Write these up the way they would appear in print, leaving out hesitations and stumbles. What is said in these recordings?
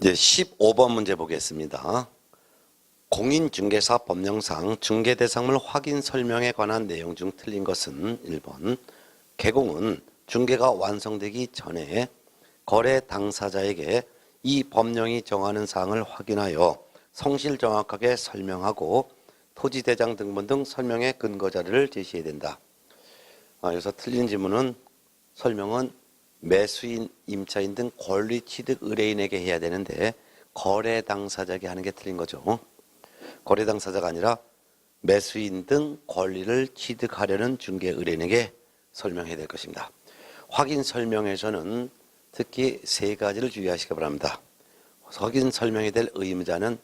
이제 15번 문제 보겠습니다. 공인중개사 법령상 중개대상물 확인 설명에 관한 내용 중 틀린 것은 1번. 개공은 중개가 완성되기 전에 거래 당사자에게 이 법령이 정하는 사항을 확인하여 성실 정확하게 설명하고 토지대장 등본 등 설명의 근거 자료를 제시해야 된다. 여기서 틀린 지문은 설명은 매수인, 임차인 등 권리 취득 의뢰인에게 해야 되는데 거래 당사자에게 하는 게 틀린 거죠. 거래 당사자가 아니라 매수인 등 권리를 취득하려는 중개 의뢰인에게 설명해야 될 것입니다. 확인 설명에서는 특히 세 가지를 주의하시기 바랍니다. 확인 설명이 될 의무자는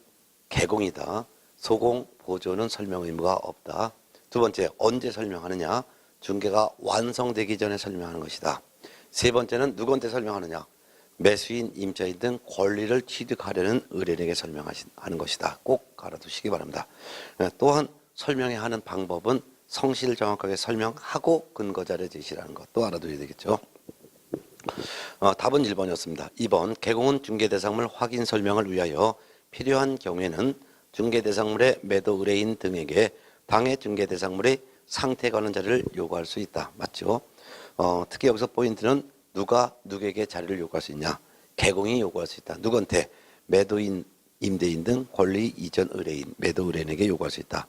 개공이다. 소공, 보조는 설명 의무가 없다. 두 번째, 언제 설명하느냐? 중개가 완성되기 전에 설명하는 것이다. 세 번째는 누구한테 설명하느냐? 매수인, 임차인 등 권리를 취득하려는 의뢰인에게 설명하는 것이다. 꼭 알아두시기 바랍니다. 또한 설명해야 하는 방법은 성실 정확하게 설명하고 근거자료 제시라는 것도 알아둬야 되겠죠. 답은 1번이었습니다. 2번, 개공은 중개대상물 확인 설명을 위하여 필요한 경우에는 중개대상물의 매도 의뢰인 등에게 당해 중개대상물의 상태에 관한 자료를 요구할 수 있다. 맞죠? 특히 여기서 포인트는 누가 누구에게 자료를 요구할 수 있냐? 개공이 요구할 수 있다. 누구한테? 매도인, 임대인 등 권리 이전 의뢰인, 매도 의뢰인에게 요구할 수 있다.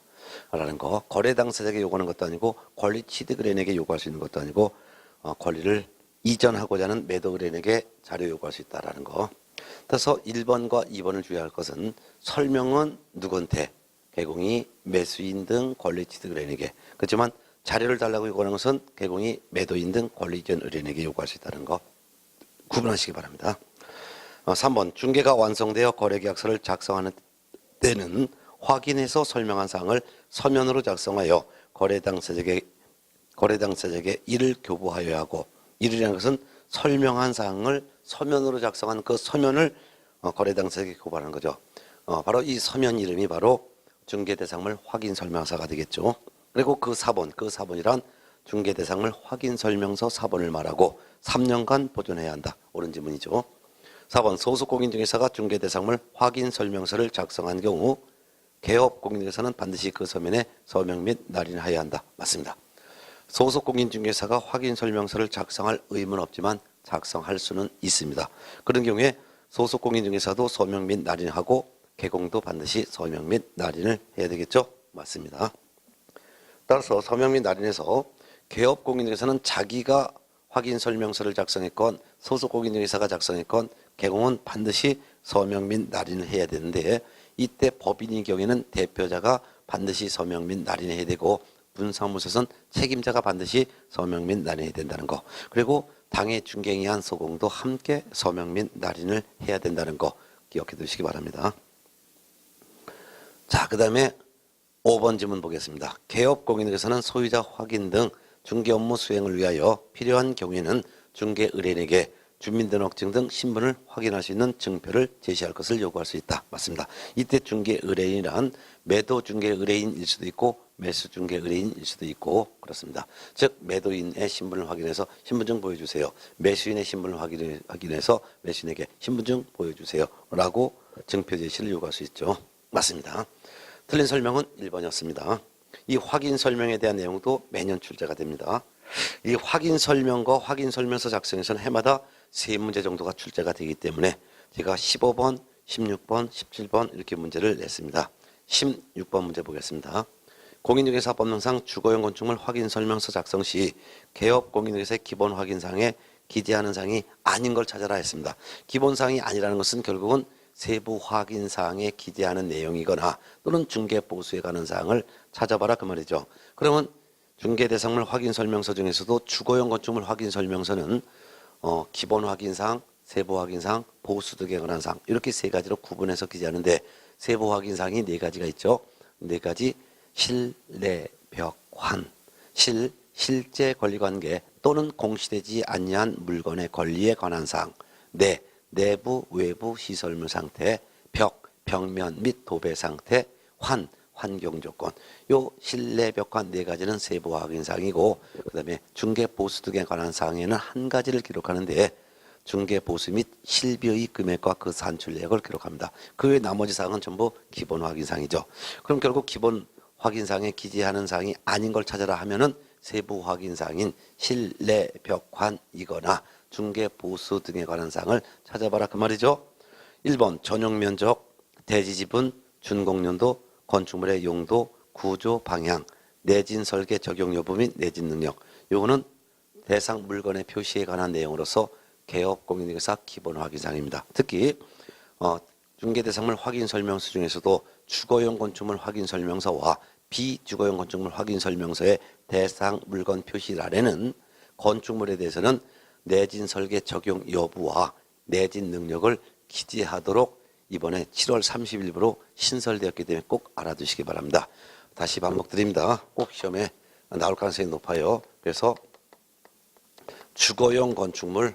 라는 거. 거래 당사자에게 요구하는 것도 아니고 권리 취득 의뢰인에게 요구할 수 있는 것도 아니고 권리를 이전하고자 하는 매도 의뢰인에게 자료 요구할 수 있다라는 거. 따라서 1번과 2번을 주의할 것은 설명은 누구한테? 개공이 매수인 등 권리 취득 의뢰인에게. 그렇지만 자료를 달라고 요구하는 것은 개공이 매도인 등 권리 이전 의뢰인에게 요구할 수 있다는 거 구분하시기 바랍니다. 3번, 중개가 완성되어 거래계약서를 작성하는 때는 확인해서 설명한 사항을 서면으로 작성하여 거래 당사자에게 이를 교부하여야 하고, 이르라는 것은 설명한 사항을 서면으로 작성한 그 서면을 거래 당사자에게 교부하는 거죠. 바로 이 서면 이름이 바로 중개대상물 확인 설명서가 되겠죠. 그리고 그 4번이란 중개대상물 확인 설명서 4번을 말하고 3년간 보존해야 한다. 옳은 지문이죠. 4번, 소속 공인중개사가 중개대상물 확인 설명서를 작성한 경우 개업 공인중개사는 반드시 그 서면에 서명 및 날인하여야 한다. 맞습니다. 소속 공인중개사가 확인 설명서를 작성할 의무는 없지만 작성할 수는 있습니다. 그런 경우에 소속 공인중개사도 서명 및 날인하고 개공도 반드시 서명 및 날인을 해야 되겠죠? 맞습니다. 따라서 서명 및 날인해서 개업 공인중개사는 자기가 확인 설명서를 작성했건 소속 공인중개사가 작성했건 개공은 반드시 서명 및 날인을 해야 되는데, 이때 법인의 경우에는 대표자가 반드시 서명 및 날인을 해야 되고 분사무소에서는 책임자가 반드시 서명 및 날인해야 된다는 거, 그리고 당해 중개인이 한 소공도 함께 서명 및 날인을 해야 된다는 거 기억해 두시기 바랍니다. 자, 그 다음에 5번 질문 보겠습니다. 개업 공인중개사는 소유자 확인 등 중개 업무 수행을 위하여 필요한 경우에는 중개 의뢰인에게 주민등록증 등 신분을 확인할 수 있는 증표를 제시할 것을 요구할 수 있다. 맞습니다. 이때 중개 의뢰인이란 매도 중개 의뢰인일 수도 있고 매수 중개 의뢰인일 수도 있고 그렇습니다. 즉 매도인의 신분을 확인해서 신분증 보여주세요. 매수인의 신분을 확인해서 매수인에게 신분증 보여주세요. 라고 증표 제시를 요구할 수 있죠. 맞습니다. 틀린 설명은 1번이었습니다. 이 확인 설명에 대한 내용도 매년 출제가 됩니다. 이 확인 설명과 확인 설명서 작성에서는 해마다 3문제 정도가 출제가 되기 때문에 제가 15번, 16번, 17번 이렇게 문제를 냈습니다. 16번 문제 보겠습니다. 공인중개사 법령상 주거용 건축물 확인 설명서 작성 시 개업 공인중개사의 기본 확인사항에 기재하는 사항이 아닌 걸 찾아라 했습니다. 기본 사항이 아니라는 것은 결국은 세부 확인 사항에 기재하는 내용이거나 또는 중개 보수에 관한 사항을 찾아봐라 그 말이죠. 그러면 중개대상물 확인 설명서 중에서도 주거용 건축물 확인 설명서는 기본 확인사항, 세부 확인사항, 보수 등에 관한 사항 이렇게 3가지로 구분해서 기재하는데 세부 확인사항이 4가지가 있죠. 4가지 실내, 벽, 환, 실제 권리관계 또는 공시되지 아니한 물건의 권리에 관한 사항, 내부, 외부 시설물 상태, 벽면 및 도배 상태, 환경 조건. 요 실내 벽환 4가지는 세부 확인 사항이고, 그 다음에 중개 보수 등에 관한 사항에는 1가지를 기록하는데 중개 보수 및 실비의 금액과 그 산출액을 기록합니다. 그 외 나머지 사항은 전부 기본 확인사항이죠. 그럼 결국 기본 확인사항에 기재하는 사항이 아닌 걸 찾아라 하면은 세부 확인사항인 실내 벽환이거나 중개 보수 등에 관한 사항을 찾아봐라 그 말이죠. 1번 전용 면적, 대지 지분, 준공연도, 건축물의 용도, 구조, 방향, 내진 설계 적용 여부 및 내진 능력. 요거는 대상 물건의 표시에 관한 내용으로서 개업 공인중개사 기본 확인사항입니다. 특히 중개대상물 확인 설명서 중에서도 주거용 건축물 확인 설명서와 비주거용 건축물 확인 설명서의 대상 물건 표시란에는 건축물에 대해서는 내진 설계 적용 여부와 내진 능력을 기재하도록 이번에 7월 30일부로 신설되었기 때문에 꼭 알아두시기 바랍니다. 다시 반복드립니다. 꼭 시험에 나올 가능성이 높아요. 그래서 주거용 건축물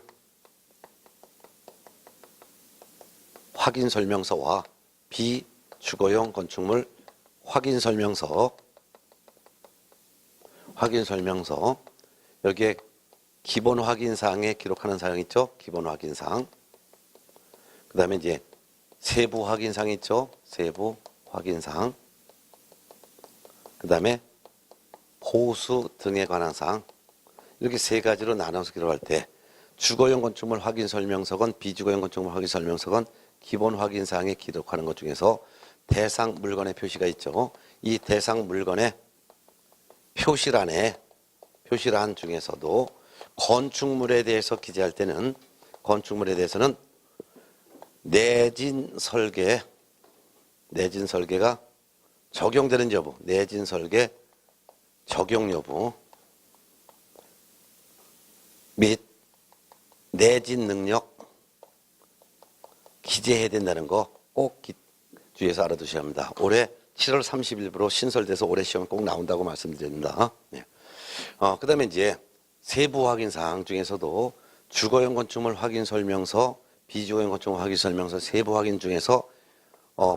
확인 설명서와 비주거용 건축물 확인 설명서 여기에 기본 확인사항에 기록하는 사항 있죠? 기본 확인사항. 그 다음에 이제 세부 확인사항 있죠? 세부 확인사항. 그 다음에 보수 등에 관한 사항. 이렇게 세 가지로 나눠서 기록할 때 주거용 건축물 확인 설명서건 비주거용 건축물 확인 설명서건 기본 확인사항에 기록하는 것 중에서 대상 물건의 표시가 있죠. 이 대상 물건의 표시란 중에서도 건축물에 대해서 기재할 때는 건축물에 대해서는 내진 설계가 적용되는 여부, 내진 설계 적용 여부 및 내진 능력 기재해야 된다는 거 꼭 주의해서 알아두셔야 합니다. 올해 7월 30일부로 신설돼서 올해 시험에 꼭 나온다고 말씀드립니다. 네. 그 다음에 이제 세부 확인 사항 중에서도 주거용 건축물 확인 설명서, 비주거용 건축물 확인 설명서 세부 확인 중에서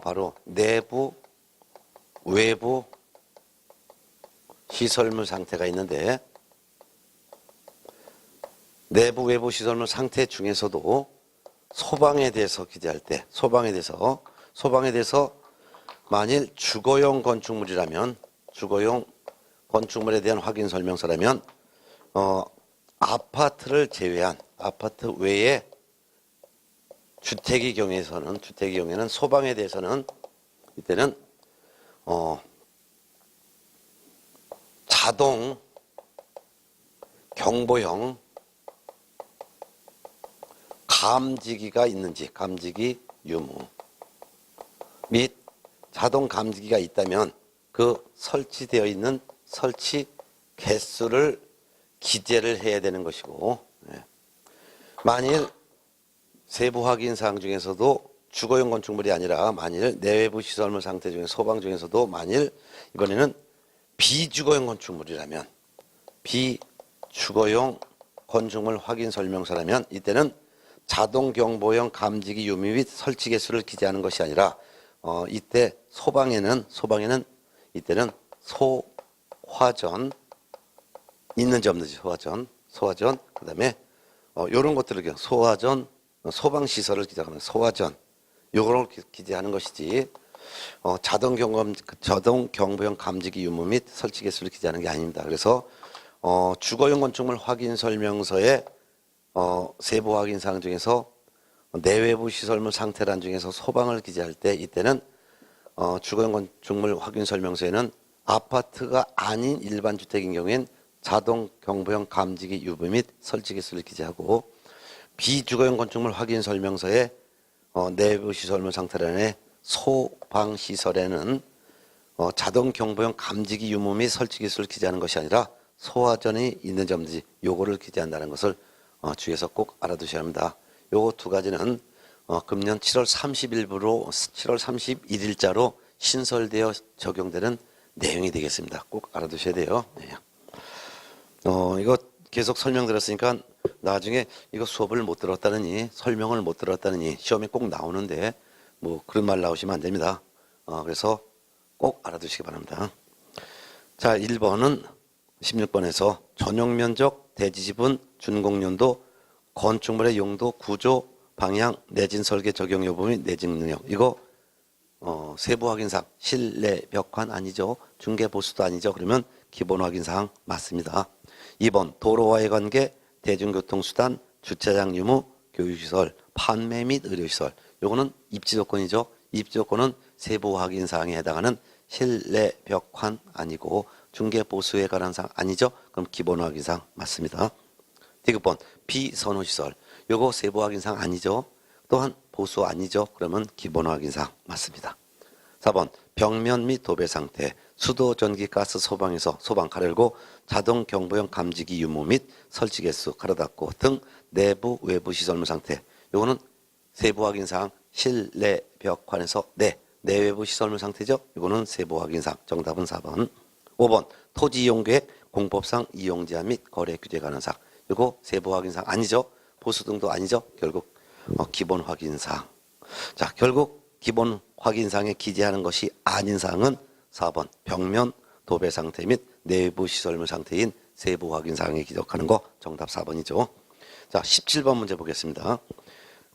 바로 내부, 외부 시설물 상태가 있는데 내부, 외부 시설물 상태 중에서도 소방에 대해서 기재할 때 소방에 대해서 만일 주거용 건축물이라면 주거용 건축물에 대한 확인 설명서라면 아파트를 제외한 아파트 외에 주택의 경우에는 소방에 대해서는 이때는 자동 경보형 감지기가 있는지 감지기 유무 및 자동 감지기가 있다면 그 설치되어 있는 설치 개수를 기재를 해야 되는 것이고 만일 세부 확인 사항 중에서도 주거용 건축물이 아니라 만일 내외부 시설물 상태 중에 소방 중에서도 만일 이번에는 비주거용 건축물이라면 비주거용 건축물 확인 설명서라면 이때는 자동 경보형 감지기 유무 및 설치 개수를 기재하는 것이 아니라 이때 소방에는 이때는 소화전 있는지 없는지 소화전 그다음에 이런 것들을 소화전 소방 시설을 기재하는 소화전 요거를 기재하는 것이지 자동 경보형 감지기 유무 및 설치 개수를 기재하는 게 아닙니다. 그래서 주거용 건축물 확인 설명서의 세부 확인 사항 중에서 내외부 시설물 상태란 중에서 소방을 기재할 때 이때는 주거용 건축물 확인 설명서에는 아파트가 아닌 일반 주택인 경우엔 자동 경보형 감지기 유무 및 설치 개수를 기재하고 비주거용 건축물 확인 설명서에 내부 시설물 상태란에 소방 시설에는 자동 경보형 감지기 유무 및 설치 개수를 기재하는 것이 아니라 소화전이 있는지 없는지 요거를 기재한다는 것을 주의해서 꼭 알아두셔야 합니다. 요 두 가지는 금년 7월 30일부로 7월 31일자로 신설되어 적용되는 내용이 되겠습니다. 꼭 알아두셔야 돼요. 네. 이거 계속 설명드렸으니까 나중에 이거 수업을 못 들었다느니 설명을 못 들었다느니 시험에 꼭 나오는데 뭐 그런 말 나오시면 안 됩니다. 그래서 꼭 알아두시기 바랍니다. 자, 1번은 16번에서 전용 면적, 대지 지분, 준공연도, 건축물의 용도, 구조, 방향, 내진 설계 적용 여부 및 내진 능력. 이거 세부 확인사항, 실내 벽환 아니죠. 중개 보수도 아니죠. 그러면 기본 확인사항 맞습니다. 2번 도로와의 관계, 대중교통수단, 주차장 유무, 교육시설, 판매 및 의료시설. 요거는 입지조건이죠. 입지조건은 세부 확인사항에 해당하는 실내 벽환 아니고 중개 보수에 관한 사항 아니죠. 그럼 기본 확인사항 맞습니다. 디귿번 비선호시설. 요거 세부 확인사항 아니죠. 또한 보수 아니죠. 그러면 기본 확인사항 맞습니다. 4번 벽면 및 도배 상태, 수도, 전기, 가스, 소방에서 소방 가열고 자동 경보용 감지기 유무 및 설치 개수 가로 닫고 등 내부 외부 시설물 상태. 요거는 세부 확인사항 실내 벽환에서 내외부 시설물 상태죠. 이거는 세부 확인사항. 정답은 4번. 5번 토지 이용 계획, 공법상 이용 제한 및 거래 규제 관한 사항. 이거 세부 확인사항 아니죠. 보수 등도 아니죠. 결국 기본 확인사항. 자, 결국 기본 확인사항에 기재하는 것이 아닌 사항은 4번 벽면 도배 상태 및 내부 시설물 상태인 세부 확인사항에 기록하는 거 정답 4번이죠. 자, 17번 문제 보겠습니다.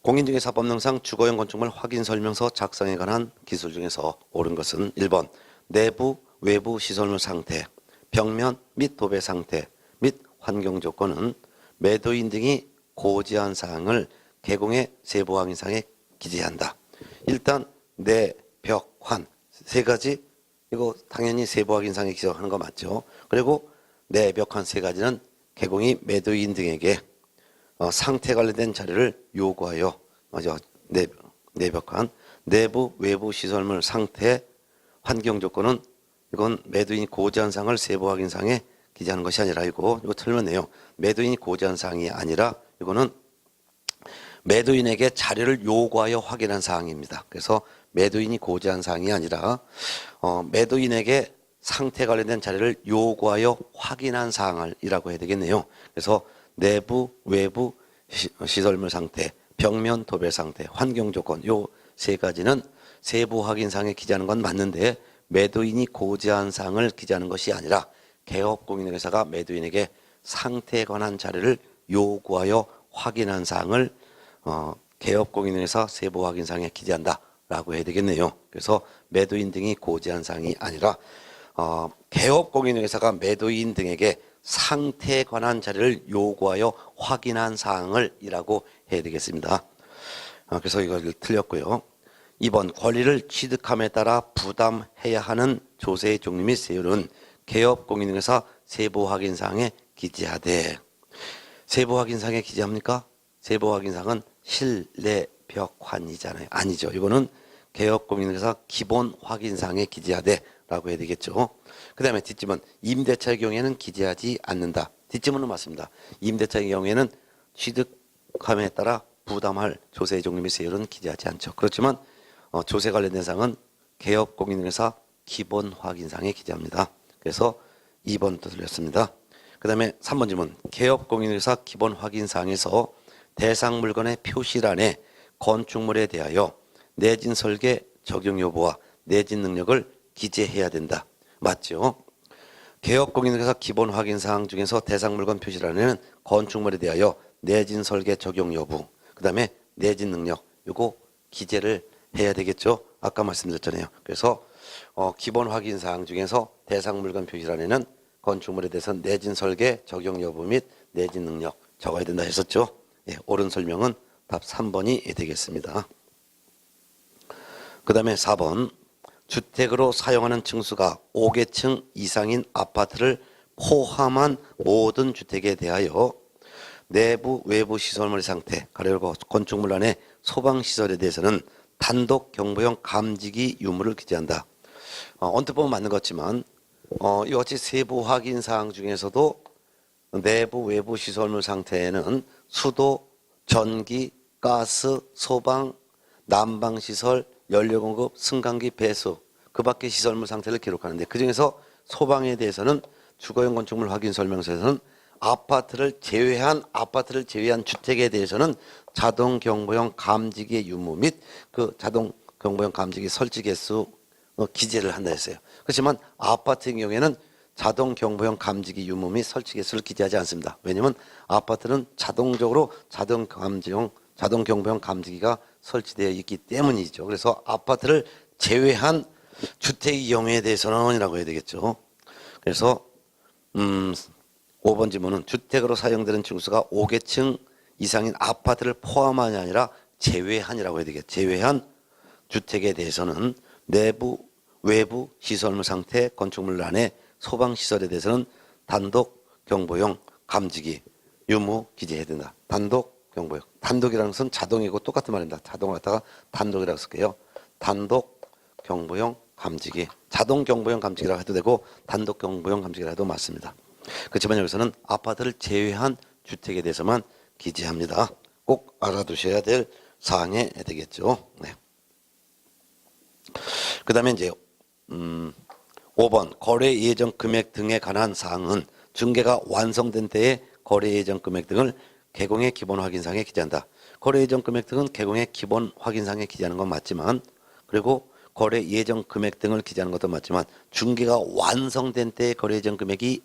공인중개사 법령상 주거용 건축물 확인 설명서 작성에 관한 기술 중에서 옳은 것은 1번 내부 외부 시설물 상태, 벽면 및 도배 상태 및 환경 조건은 매도인 등이 고지한 사항을 개공의 세부 확인사항에 기재한다. 일단 내, 벽, 환 세 가지 이거 당연히 세부 확인사항에 기재하는 거 맞죠. 그리고 내, 벽, 환 세 가지는 개공이 매도인 등에게 상태 관련된 자료를 요구하여 내벽한 내부 외부 시설물 상태 환경 조건은 이건 매도인이 고지한 사항을 세부 확인사항에 기재하는 것이 아니라 이거 틀렸네요. 매도인이 고지한 사항이 아니라 이거는 매도인에게 자료를 요구하여 확인한 사항입니다. 그래서 매도인이 고지한 사항이 아니라 매도인에게 상태 관련된 자료를 요구하여 확인한 사항이라고 해야 되겠네요. 그래서 내부 외부 시설물 상태, 벽면 도배 상태, 환경 조건 요 세 가지는 세부 확인사항에 기재하는 건 맞는데 매도인이 고지한 사항을 기재하는 것이 아니라 개업공인회사가 매도인에게 상태에 관한 자료를 요구하여 확인한 사항을 개업공인회사 세부 확인사항에 기재한다라고 해야 되겠네요. 그래서 매도인 등이 고지한 사항이 아니라 개업공인회사가 매도인 등에게 상태에 관한 자료를 요구하여 확인한 사항을이라고 해야 되겠습니다. 그래서 이걸 틀렸고요. 2번 권리를 취득함에 따라 부담해야 하는 조세의 종류 및 세율은 개업공인회사 세부 확인사항에 기재하되. 세부 확인사항에 기재합니까? 세부 확인사항은 실내 벽환이잖아요. 아니죠. 이거는 개업공인회사 기본 확인사항에 기재하되 라고 해야 되겠죠. 그 다음에 뒷짐은 임대차의 경우에는 기재하지 않는다. 뒷짐은 맞습니다. 임대차의 경우에는 취득함에 따라 부담할 조세 종류 및 세율은 기재하지 않죠. 그렇지만 조세 관련된 사항은 개업공인회사 기본 확인사항에 기재합니다. 그래서 2번도 틀렸습니다. 그 다음에 3번 질문. 개업공인회사 기본 확인사항에서 대상 물건의 표시란에 건축물에 대하여 내진 설계 적용 여부와 내진 능력을 기재해야 된다. 맞죠? 개업공인회사 기본 확인사항 중에서 대상 물건 표시란에는 건축물에 대하여 내진 설계 적용 여부, 그 다음에 내진 능력, 요거 기재를 해야 되겠죠? 아까 말씀드렸잖아요. 그래서 기본 확인사항 중에서 대상 물건 표시란에는 건축물에 대해서 내진 설계 적용 여부 및 내진 능력 적어야 된다 했었죠? 예, 옳은 설명은 답 3번이 되겠습니다. 그 다음에 4번. 주택으로 사용하는 층수가 5개층 이상인 아파트를 포함한 모든 주택에 대하여 내부 외부 시설물의 상태, 가로열고 건축물 안의 소방시설에 대해서는 단독 경보용 감지기 유무를 기재한다. 언뜻 보면 맞는 것 같지만 이같이 세부 확인 사항 중에서도 내부 외부 시설물 상태에는 수도, 전기, 가스, 소방, 난방시설, 연료공급, 승강기, 배수 그 밖의 시설물 상태를 기록하는데 그중에서 소방에 대해서는 주거용 건축물 확인 설명서에서는 아파트를 제외한 주택에 대해서는 자동 경보용 감지기 유무 및 그 자동 경보용 감지기 설치 개수 기재를 한다 했어요. 그렇지만 아파트의 경우에는 자동 경보용 감지기 유무 및 설치 개수를 기재하지 않습니다. 왜냐하면 아파트는 자동적으로 자동 경보용 감지기가 설치되어 있기 때문이죠. 그래서 아파트를 제외한 주택의 경우에 대해서는 이라고 해야 되겠죠. 그래서 5번 질문은 주택으로 사용되는 층수가 5개층 이상인 아파트를 포함하냐 아니라 제외한이라고 해야 되겠죠. 제외한 주택에 대해서는 내부, 외부 시설물 상태, 건축물 안에 소방시설에 대해서는 단독 경보용 감지기 유무 기재해야 된다. 단독 경보용. 단독이라는 것은 자동이고 똑같은 말입니다. 자동을 갖다가 단독이라고 쓸게요. 단독 경보용 감지기. 자동 경보용 감지기라고 해도 되고 단독 경보용 감지기라 해도 맞습니다. 그렇지만 여기서는 아파트를 제외한 주택에 대해서만 기재합니다. 꼭 알아두셔야 될 사항이 되겠죠. 네. 그 다음에 이제 5번 거래 예정 금액 등에 관한 사항은 중개가 완성된 때의 거래 예정 금액 등을 개공의 기본 확인상에 기재한다. 거래 예정 금액 등은 개공의 기본 확인상에 기재하는 건 맞지만, 그리고 거래 예정 금액 등을 기재하는 것도 맞지만 중개가 완성된 때의 거래 예정 금액이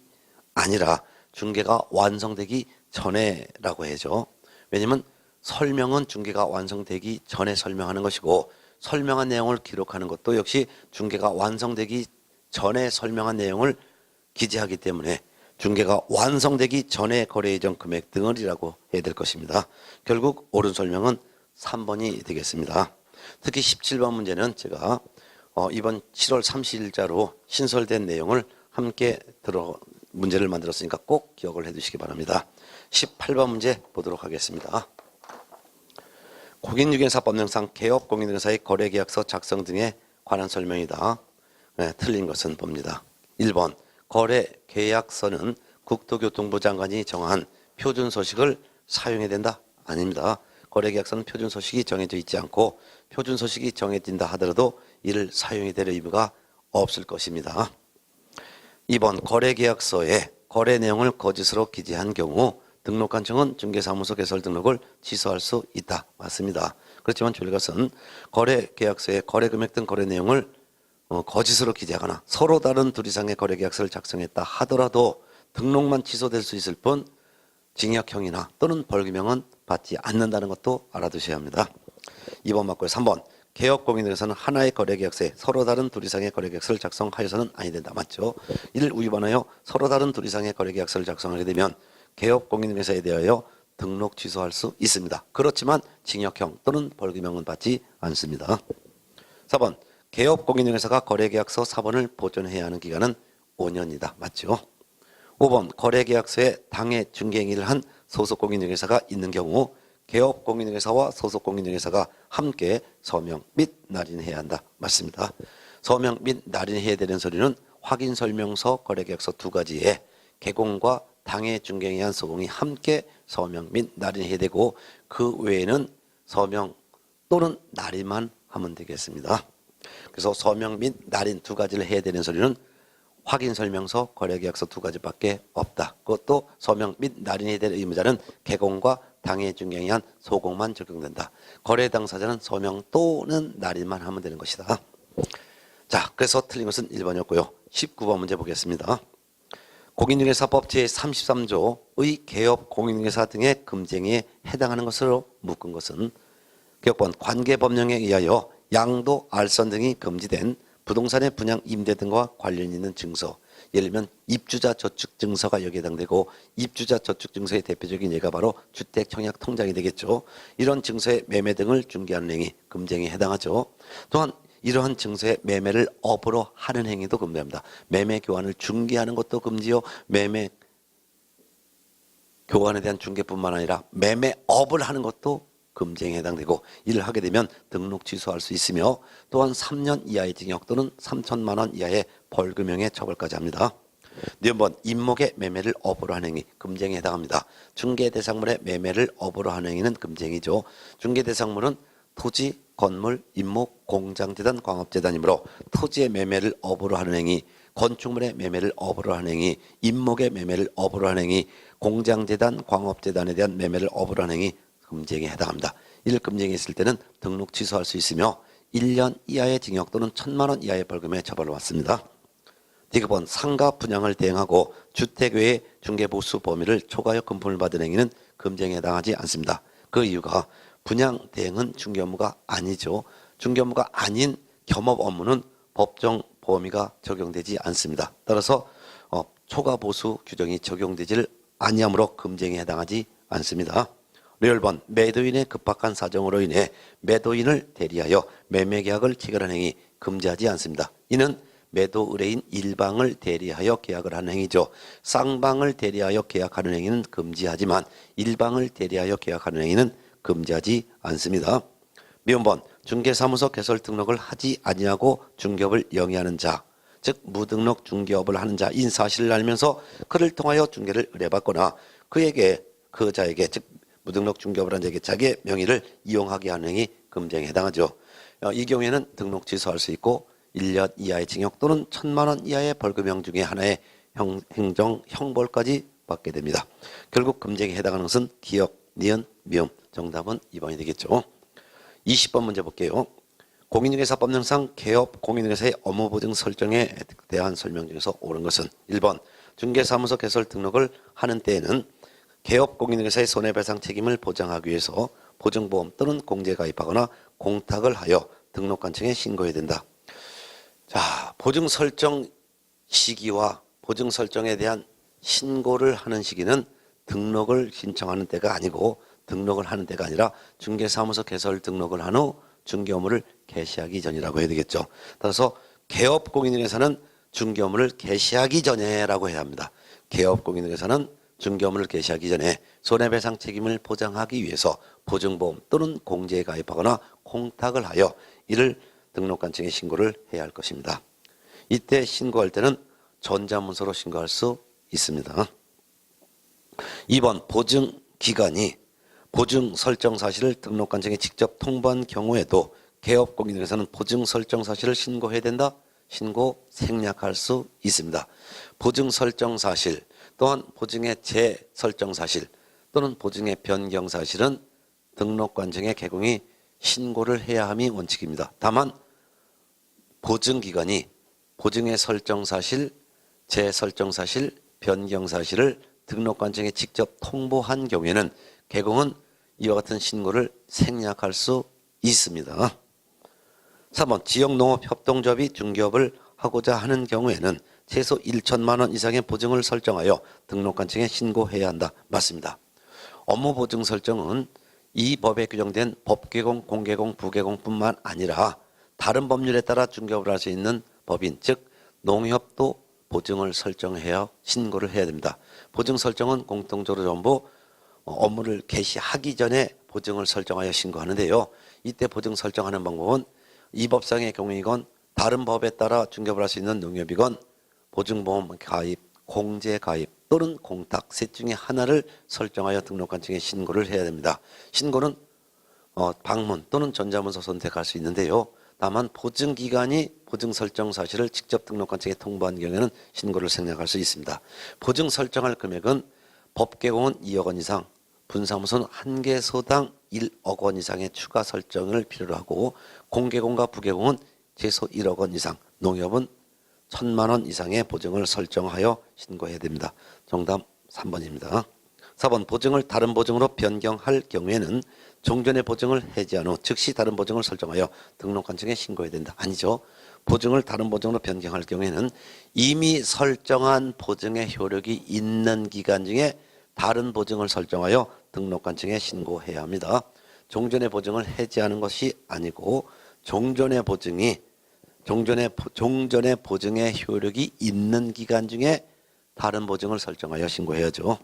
아니라 중개가 완성되기 전에라고 해죠. 왜냐하면 설명은 중개가 완성되기 전에 설명하는 것이고, 설명한 내용을 기록하는 것도 역시 중개가 완성되기 전에 설명한 내용을 기재하기 때문에 중개가 완성되기 전에 거래 예정 금액 등을이라고 해야 될 것입니다. 결국 옳은 설명은 3번이 되겠습니다. 특히 17번 문제는 제가 이번 7월 30일자로 신설된 내용을 함께 문제를 만들었으니까 꼭 기억을 해 두시기 바랍니다. 18번 문제 보도록 하겠습니다. 공인중개사 법령상 개업 공인중개사의 거래계약서 작성 등에 관한 설명이다. 네, 틀린 것은 봅니다. 1번 거래계약서는 국토교통부 장관이 정한 표준서식을 사용해야 된다? 아닙니다. 거래계약서는 표준서식이 정해져 있지 않고 표준서식이 정해진다 하더라도 이를 사용해야 될 의무가 없을 것입니다. 2번 거래계약서에 거래 내용을 거짓으로 기재한 경우 등록관청은 중개사무소 개설 등록을 취소할 수 있다. 맞습니다. 그렇지만 주의할 것은 거래계약서에 거래금액 등 거래 내용을 거짓으로 기재하거나 서로 다른 둘 이상의 거래계약서를 작성했다 하더라도 등록만 취소될 수 있을 뿐 징역형이나 또는 벌금형은 받지 않는다는 것도 알아두셔야 합니다. 2번 맞고요. 3번 개업공인중개사는 하나의 거래계약서에 서로 다른 둘 이상의 거래계약서를 작성하여서는 아니 된다. 맞죠? 이를 위반하여 서로 다른 둘 이상의 거래계약서를 작성하게 되면 개업공인중개사에 대하여 등록 취소할 수 있습니다. 그렇지만 징역형 또는 벌금형은 받지 않습니다. 4번 개업공인중개사가 거래계약서 사본을 보존해야 하는 기간은 5년이다. 맞죠? 5번 거래계약서에 당해 중개행위를 한 소속공인중개사가 있는 경우 개업공인중개사와 소속공인중개사가 함께 서명 및 날인해야 한다. 맞습니다. 서명 및 날인해야 되는 서류는 확인설명서, 거래계약서 두 가지에 개공과 당해 중개행위 한 소공이 함께 서명 및 날인해야 되고 그 외에는 서명 또는 날인만 하면 되겠습니다. 그래서 서명 및 날인 두 가지를 해야 되는 서류는 확인설명서, 거래계약서 두 가지밖에 없다. 그것도 서명 및 날인해야 될 의무자는 개공과 당해 중개행위 한 소공만 적용된다. 거래 당사자는 서명 또는 날인만 하면 되는 것이다. 자, 그래서 틀린 것은 1번이었고요. 19번 문제 보겠습니다. 공인중개사법 제33조의 개업 공인중개사 등의 금쟁이에 해당하는 것으로 묶은 것은 개업번 관계법령에 의하여 양도, 알선 등이 금지된 부동산의 분양, 임대 등과 관련 있는 증서, 예를 들면 입주자 저축 증서가 여기에 해당되고 입주자 저축 증서의 대표적인 예가 바로 주택 청약 통장이 되겠죠. 이런 증서의 매매 등을 중개하는 행위, 금쟁이에 해당하죠. 또한 이러한 증서의 매매를 업으로 하는 행위도 금지합니다. 매매 교환을 중개하는 것도 금지요. 매매 교환에 대한 중개뿐만 아니라 매매업을 하는 것도 금쟁이에 해당되고 이를 하게 되면 등록 취소할 수 있으며 또한 3년 이하의 징역 또는 3천만 원 이하의 벌금형에 처벌까지 합니다. 네번 임목의 매매를 업으로 하는 행위, 금쟁이에 해당합니다. 중개대상물의 매매를 업으로 하는 행위는 금쟁이죠. 중개대상물은 토지, 건물, 임목, 공장재단, 광업재단이므로 토지의 매매를 업으로 하는 행위, 건축물의 매매를 업으로 하는 행위, 임목의 매매를 업으로 하는 행위, 공장재단, 광업재단에 대한 매매를 업으로 하는 행위, 금쟁이에 해당합니다. 이를 금쟁이 있을 때는 등록 취소할 수 있으며 1년 이하의 징역 또는 1,000만 원 이하의 벌금에 처벌을 받습니다. 디귿번 상가 분양을 대행하고 주택 외의 중개보수 범위를 초과하여 금품을 받은 행위는 금지행위에 해당하지 않습니다. 그 이유가 분양 대행은 중개 업무가 아니죠. 중개 업무가 아닌 겸업 업무는 법정 범위가 적용되지 않습니다. 따라서 초과 보수 규정이 적용되지를 아니하므로 금지행위에 해당하지 않습니다. 려열번 매도인의 급박한 사정으로 인해 매도인을 대리하여 매매계약을 체결한 행위 금지하지 않습니다. 이는 매도 의뢰인 일방을 대리하여 계약을 하는 행위죠. 쌍방을 대리하여 계약하는 행위는 금지하지만 일방을 대리하여 계약하는 행위는 금지하지 않습니다. 미음번 중개사무소 개설 등록을 하지 아니하고 중개업을 영위하는 자, 즉 무등록 중개업을 하는 자인 사실을 알면서 그를 통하여 중개를 의뢰받거나 그 자에게 즉 무등록 중개업을 하는 자에게 자기의 명의를 이용하게 하는 행위 금지행위에 해당하죠. 이 경우에는 등록 취소할 수 있고 1년 이하의 징역 또는 1,000만 원 이하의 벌금형 중에 하나의 행정 형벌까지 받게 됩니다. 결국 금지행위에 해당하는 것은 기역, 니은, 미음. 정답은 2번이 되겠죠. 20번 문제 볼게요. 공인중개사법령상 개업 공인중개사의 업무보증 설정에 대한 설명 중에서 옳은 것은 1번 중개사무소 개설 등록을 하는 때에는 개업 공인중개사의 손해배상 책임을 보장하기 위해서 보증보험 또는 공제에 가입하거나 공탁을 하여 등록관청에 신고해야 된다. 자, 보증 설정 시기와 보증 설정에 대한 신고를 하는 시기는 등록을 신청하는 때가 아니고 등록을 하는 때가 아니라 중개사무소 개설 등록을 한 후 중개 업무를 개시하기 전이라고 해야 되겠죠. 따라서 개업 공인중개사는 중개 업무를 개시하기 전에라고 해야 합니다. 개업 공인중개사는 중개 업무를 개시하기 전에 손해배상 책임을 보장하기 위해서 보증보험 또는 공제에 가입하거나 공탁을 하여 이를 등록관청에 신고를 해야 할 것입니다. 이때 신고할 때는 전자문서로 신고할 수 있습니다. 2번 보증기간이 보증 설정 사실을 등록관청에 직접 통보한 경우에도 개업 공인중개사는 보증 설정 사실을 신고해야 된다. 신고 생략할 수 있습니다. 보증 설정 사실 또한 보증의 재설정 사실 또는 보증의 변경 사실은 등록관청에 개공이 신고를 해야 함이 원칙입니다. 다만 보증기간이 보증의 설정 사실, 재설정 사실, 변경 사실을 등록관청에 직접 통보한 경우에는 개공은 이와 같은 신고를 생략할 수 있습니다. 3번 지역농업협동조합이 중개업을 하고자 하는 경우에는 최소 1천만 원 이상의 보증을 설정하여 등록관청에 신고해야 한다. 맞습니다. 업무보증 설정은 이 법에 규정된 법개공, 공개공, 부개공뿐만 아니라 다른 법률에 따라 중개업을 할 수 있는 법인, 즉 농협도 보증을 설정해야 신고를 해야 됩니다. 보증 설정은 공통적으로 전부 업무를 개시하기 전에 보증을 설정하여 신고하는데요. 이때 보증 설정하는 방법은 이 법상의 경우이건 다른 법에 따라 중개업을 할 수 있는 농협이건 보증보험 가입, 공제 가입 또는 공탁 셋 중에 하나를 설정하여 등록관청에 신고를 해야 됩니다. 신고는 방문 또는 전자문서 선택할 수 있는데요. 다만 보증기간이 보증 설정 사실을 직접 등록관청에 통보한 경우에는 신고를 생략할 수 있습니다. 보증 설정할 금액은 법개공은 2억 원 이상, 분사무소는 한 개소당 1억 원 이상의 추가 설정을 필요로 하고 공개공과 부개공은 최소 1억 원 이상, 농협은 1,000만 원 이상의 보증을 설정하여 신고해야 됩니다. 정답 3번입니다. 4번 보증을 다른 보증으로 변경할 경우에는 종전의 보증을 해지한 후 즉시 다른 보증을 설정하여 등록관청에 신고해야 된다. 아니죠. 보증을 다른 보증으로 변경할 경우에는 이미 설정한 보증의 효력이 있는 기간 중에 다른 보증을 설정하여 등록관청에 신고해야 합니다. 종전의 보증을 해지하는 것이 아니고 종전의 보증의 효력이 있는 기간 중에 다른 보증을 설정하여 신고해야죠.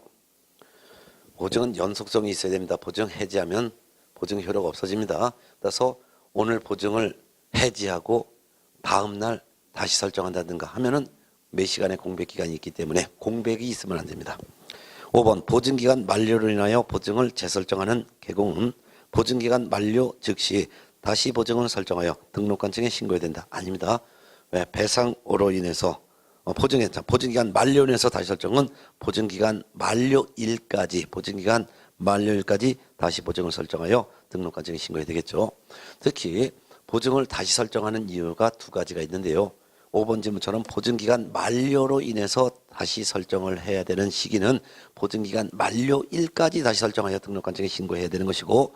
보증은 연속성이 있어야 됩니다. 보증 해지하면 보증 효력 없어집니다. 따라서 오늘 보증을 해지하고 다음 날 다시 설정한다든가 하면은 몇 시간의 공백 기간이 있기 때문에 공백이 있으면 안 됩니다. 5번 보증기간 만료로 인하여 보증을 재설정하는 개공은 보증기간 만료 즉시 다시 보증을 설정하여 등록관청에 신고해야 된다. 아닙니다. 왜? 배상으로 인해서 보증기간 만료로 인해서 다시 설정은 보증기간 만료일까지 다시 보증을 설정하여 등록관청에 신고해야 되겠죠. 특히 보증을 다시 설정하는 이유가 두 가지가 있는데요. 5번 질문처럼 보증기간 만료로 인해서 다시 설정을 해야 되는 시기는 보증기간 만료일까지 다시 설정하여 등록관청에 신고해야 되는 것이고,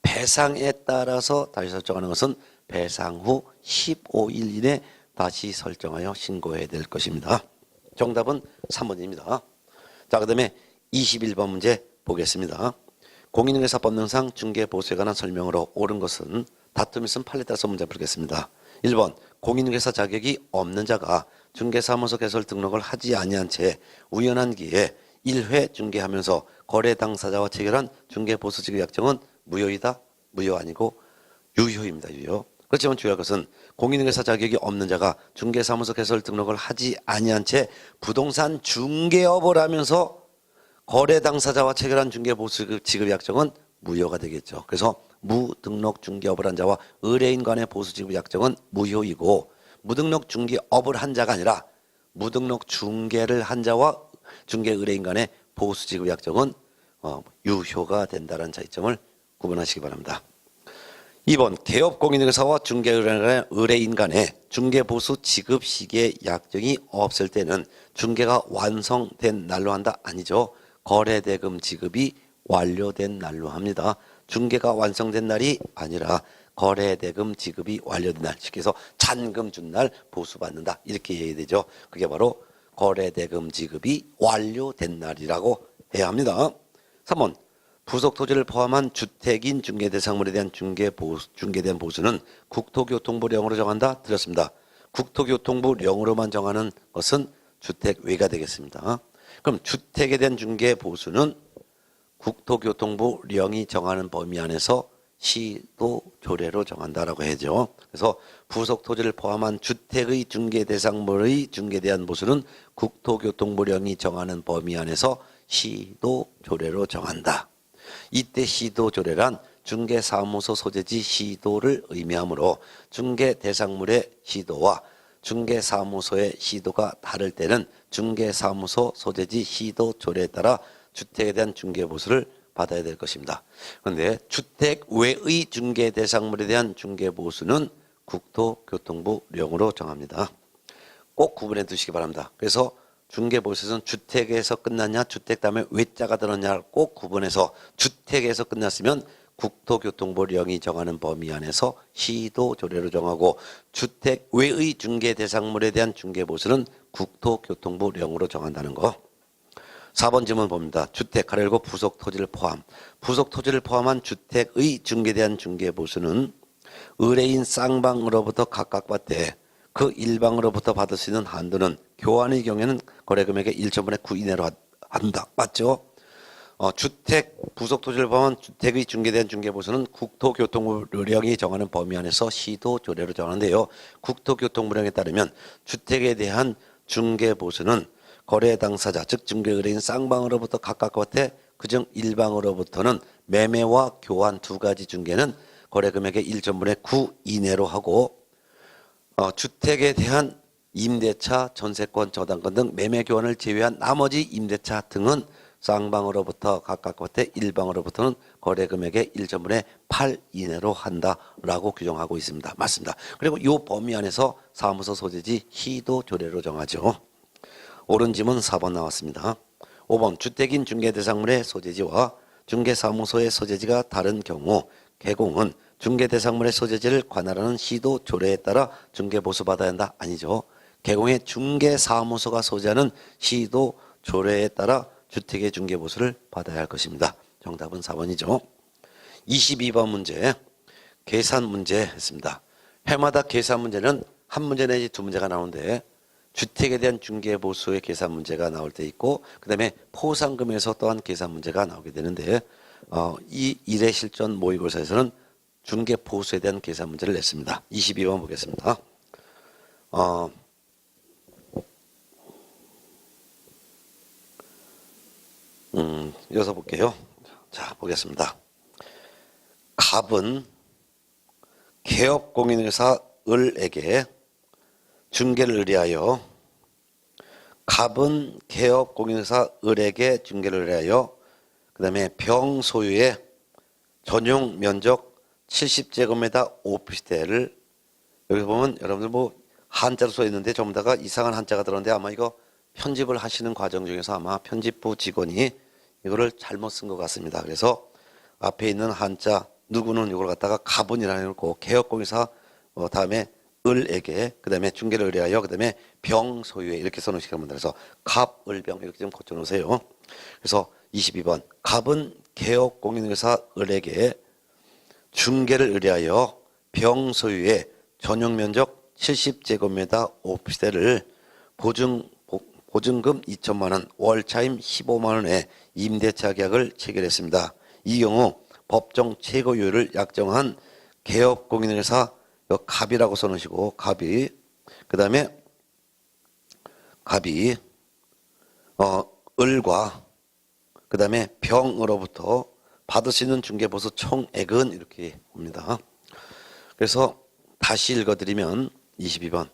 배상에 따라서 다시 설정하는 것은 배상 후 15일 이내 다시 설정하여 신고해야 될 것입니다. 정답은 3번입니다. 자, 그 다음에 21번 문제 보겠습니다. 공인중개사법령상 중개보수에 관한 설명으로 옳은 것은 다툼이 있으면 판례에 따라서 문제 풀겠습니다. 1번 공인중개사 자격이 없는 자가 중개사무소 개설 등록을 하지 아니한 채 우연한 기회에 1회 중개하면서 거래 당사자와 체결한 중개보수지급 약정은 무효이다? 무효 아니고 유효입니다. 유효. 그렇지만 주의할 것은 공인중개사 자격이 없는 자가 중개사무소 개설 등록을 하지 아니한 채 부동산 중개업을 하면서 거래 당사자와 체결한 중개보수지급 약정은 무효가 되겠죠. 그래서 무등록 중개업을 한 자와 의뢰인 간의 보수지급 약정은 무효이고, 무등록 중개업을 한 자가 아니라 무등록 중개를 한 자와 중개 의뢰인 간의 보수지급 약정은 유효가 된다는 차이점을 구분하시기 바랍니다. 2번 개업공인중개사와 중개의뢰인 간의 중개보수 지급 시기의 약정이 없을 때는 중개가 완성된 날로 한다? 아니죠. 거래대금 지급이 완료된 날로 합니다. 중개가 완성된 날이 아니라 거래대금 지급이 완료된 날, 쉽게 해서 잔금 준 날 보수받는다, 이렇게 이해해야 되죠. 그게 바로 거래대금 지급이 완료된 날이라고 해야 합니다. 3번 부속토지를 포함한 주택인 중개대상물에 대한 중개된 보수는 국토교통부령으로 정한다? 드렸습니다. 국토교통부령으로만 정하는 것은 주택외가 되겠습니다. 그럼 주택에 대한 중개보수는 국토교통부령이 정하는 범위 안에서 시도 조례로 정한다라고 하죠. 그래서 부속토지를 포함한 주택의 중개대상물의 중개에 대한 보수는 국토교통부령이 정하는 범위 안에서 시도 조례로 정한다. 이때 시도 조례란 중개사무소 소재지 시도를 의미하므로 중개대상물의 시도와 중개사무소의 시도가 다를 때는 중개사무소 소재지 시도 조례에 따라 주택에 대한 중개보수를 받아야 될 것입니다. 그런데 주택 외의 중개대상물에 대한 중개보수는 국토교통부령으로 정합니다. 꼭 구분해 두시기 바랍니다. 그래서 중개보수에서는 주택에서 끝났냐, 주택 다음에 외자가 들었냐를 꼭 구분해서, 주택에서 끝났으면 국토교통부령이 정하는 범위 안에서 시도 조례로 정하고, 주택 외의 중개대상물에 대한 중개보수는 국토교통부령으로 정한다는 거. 4번 질문 봅니다. 주택 가로열고 부속토지를 포함한 주택의 중개에 대한 중개보수는 의뢰인 쌍방으로부터 각각 받되 그 일방으로부터 받을 수 있는 한도는 교환의 경우에는 거래금액의 1.5분의 9 이내로 한다. 맞죠? 주택 부속토지를 포함한 주택의 중개에 대한 중개보수는 국토교통부령이 정하는 범위 안에서 시도 조례로 정하는데요. 국토교통부령에 따르면 주택에 대한 중개보수는 거래 당사자 즉 중개 의뢰인 쌍방으로부터 각각 받되 그중 일방으로부터는 매매와 교환 두 가지 중개는 거래금액의 1.5분의 9 이내로 하고, 주택에 대한 임대차, 전세권, 저당권 등 매매 교환을 제외한 나머지 임대차 등은 쌍방으로부터 각각 받되 일방으로부터는 거래금액의 1.5분의 8 이내로 한다라고 규정하고 있습니다. 맞습니다. 그리고 이 범위 안에서 사무소 소재지 시도 조례로 정하죠. 옳은 질문 4번 나왔습니다. 5번 주택인 중개대상물의 소재지와 중개사무소의 소재지가 다른 경우 개공은 중개대상물의 소재지를 관할하는 시도 조례에 따라 중개보수받아야 한다? 아니죠. 개공의 중개사무소가 소재하는 시도 조례에 따라 주택의 중개보수를 받아야 할 것입니다. 정답은 4번이죠. 22번 문제 계산 문제 했습니다. 해마다 계산 문제는 한 문제 내지 두 문제가 나오는데, 주택에 대한 중개보수의 계산 문제가 나올 때 있고, 그 다음에 포상금에서 또한 계산 문제가 나오게 되는데, 이 1회 실전 모의고사에서는 중개보수에 대한 계산 문제를 냈습니다. 22번 보겠습니다. 이어서 볼게요. 자, 보겠습니다. 갑은 개업공인회사 을에게 중개를 의뢰하여, 갑은 개업공인회사 을에게 중개를 의뢰하여 그 다음에 병 소유의 전용 면적 70제곱미터 오피스텔을, 여기 보면 여러분들 뭐 한자로 써 있는데 전부 다가 이상한 한자가 들었는데 아마 이거 편집을 하시는 과정 중에서 아마 편집부 직원이 이거를 잘못 쓴 것 같습니다. 그래서 앞에 있는 한자 누구는 이걸 갖다가 갑은이라고 해놓고 개업공사 다음에 을에게 그다음에 중개를 의뢰하여 그다음에 병 소유에 이렇게 써놓으시기 바랍니다. 그래서 갑을병 이렇게 좀 고쳐놓으세요. 그래서 22번 갑은 개업공인회사 을에게 중개를 의뢰하여 병 소유의 전용 면적 70제곱미터 오피스텔을 보증금 2천만 원, 월차임 15만 원에 임대차 계약을 체결했습니다. 이 경우 법정 최고율을 약정한 개업공인회사 갑이라고 써놓으시고 갑이 그다음에 갑이 을과 그다음에 병으로부터 받을 수 있는 중개보수 총액은 이렇게 옵니다. 그래서 다시 읽어드리면 22번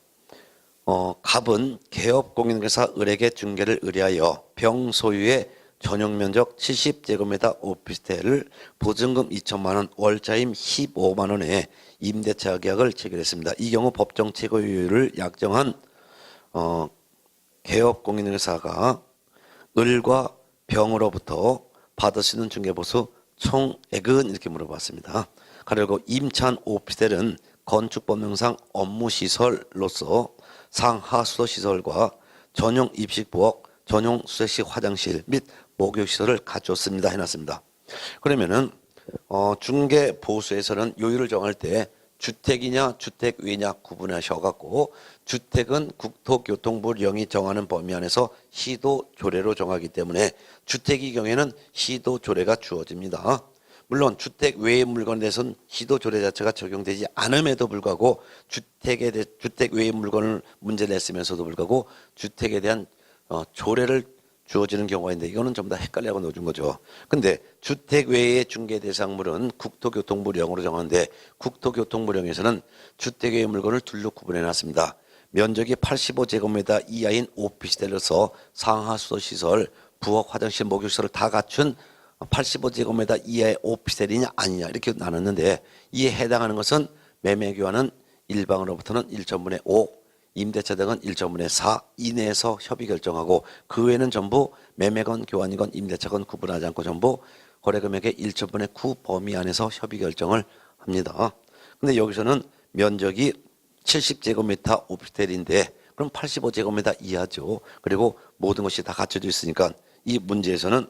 갑은 개업공인회사 을에게 중개를 의뢰하여 병 소유의 전용 면적 70제곱미터 오피스텔을 보증금 2천만 원, 월차임 15만 원에 임대차 계약을 체결했습니다. 이 경우 법정 최고율을 약정한 개업공인회사가 을과 병으로부터 받을 수 있는 중개보수 총액은 이렇게 물어봤습니다. 그리고 임찬 오피스텔은 건축법령상 업무시설로서 상하수도 시설과 전용 입식부엌, 전용 수색식 화장실 및 목욕시설을 갖췄습니다 해놨습니다. 그러면은 중개보수에서는 요율을 정할 때 주택이냐 주택 외냐 구분하셔갖고 주택은 국토교통부령이 정하는 범위 안에서 시도조례로 정하기 때문에 주택의 경우에는 시도조례가 주어집니다. 물론 주택 외의 물건에 대해서는 시도조례 자체가 적용되지 않음에도 불구하고 주택 외의 물건을 문제를 냈으면서도 불구하고 주택에 대한 조례를 주어지는 경우가 있는데 이거는 전부 다 헷갈려고 넣어준 거죠. 근데 주택 외의 중개 대상물은 국토교통부령으로 정하는데 국토교통부령에서는 주택 외의 물건을 둘로 구분해 놨습니다. 면적이 85제곱미터 이하인 오피스텔로서 상하수도 시설, 부엌, 화장실, 목욕시설을 다 갖춘 85제곱미터 이하의 오피스텔이냐 아니냐 이렇게 나눴는데 이에 해당하는 것은 매매교환은 일방으로부터는 1.5분의 5 임대차 등은 1.5분의 4 이내에서 협의 결정하고 그 외에는 전부 매매건 교환이건 임대차건 구분하지 않고 전부 거래금액의 1.5분의 9 범위 안에서 협의 결정을 합니다. 근데 여기서는 면적이 70제곱미터 오피스텔인데 그럼 85제곱미터 이하죠. 그리고 모든 것이 다 갖춰져 있으니까 이 문제에서는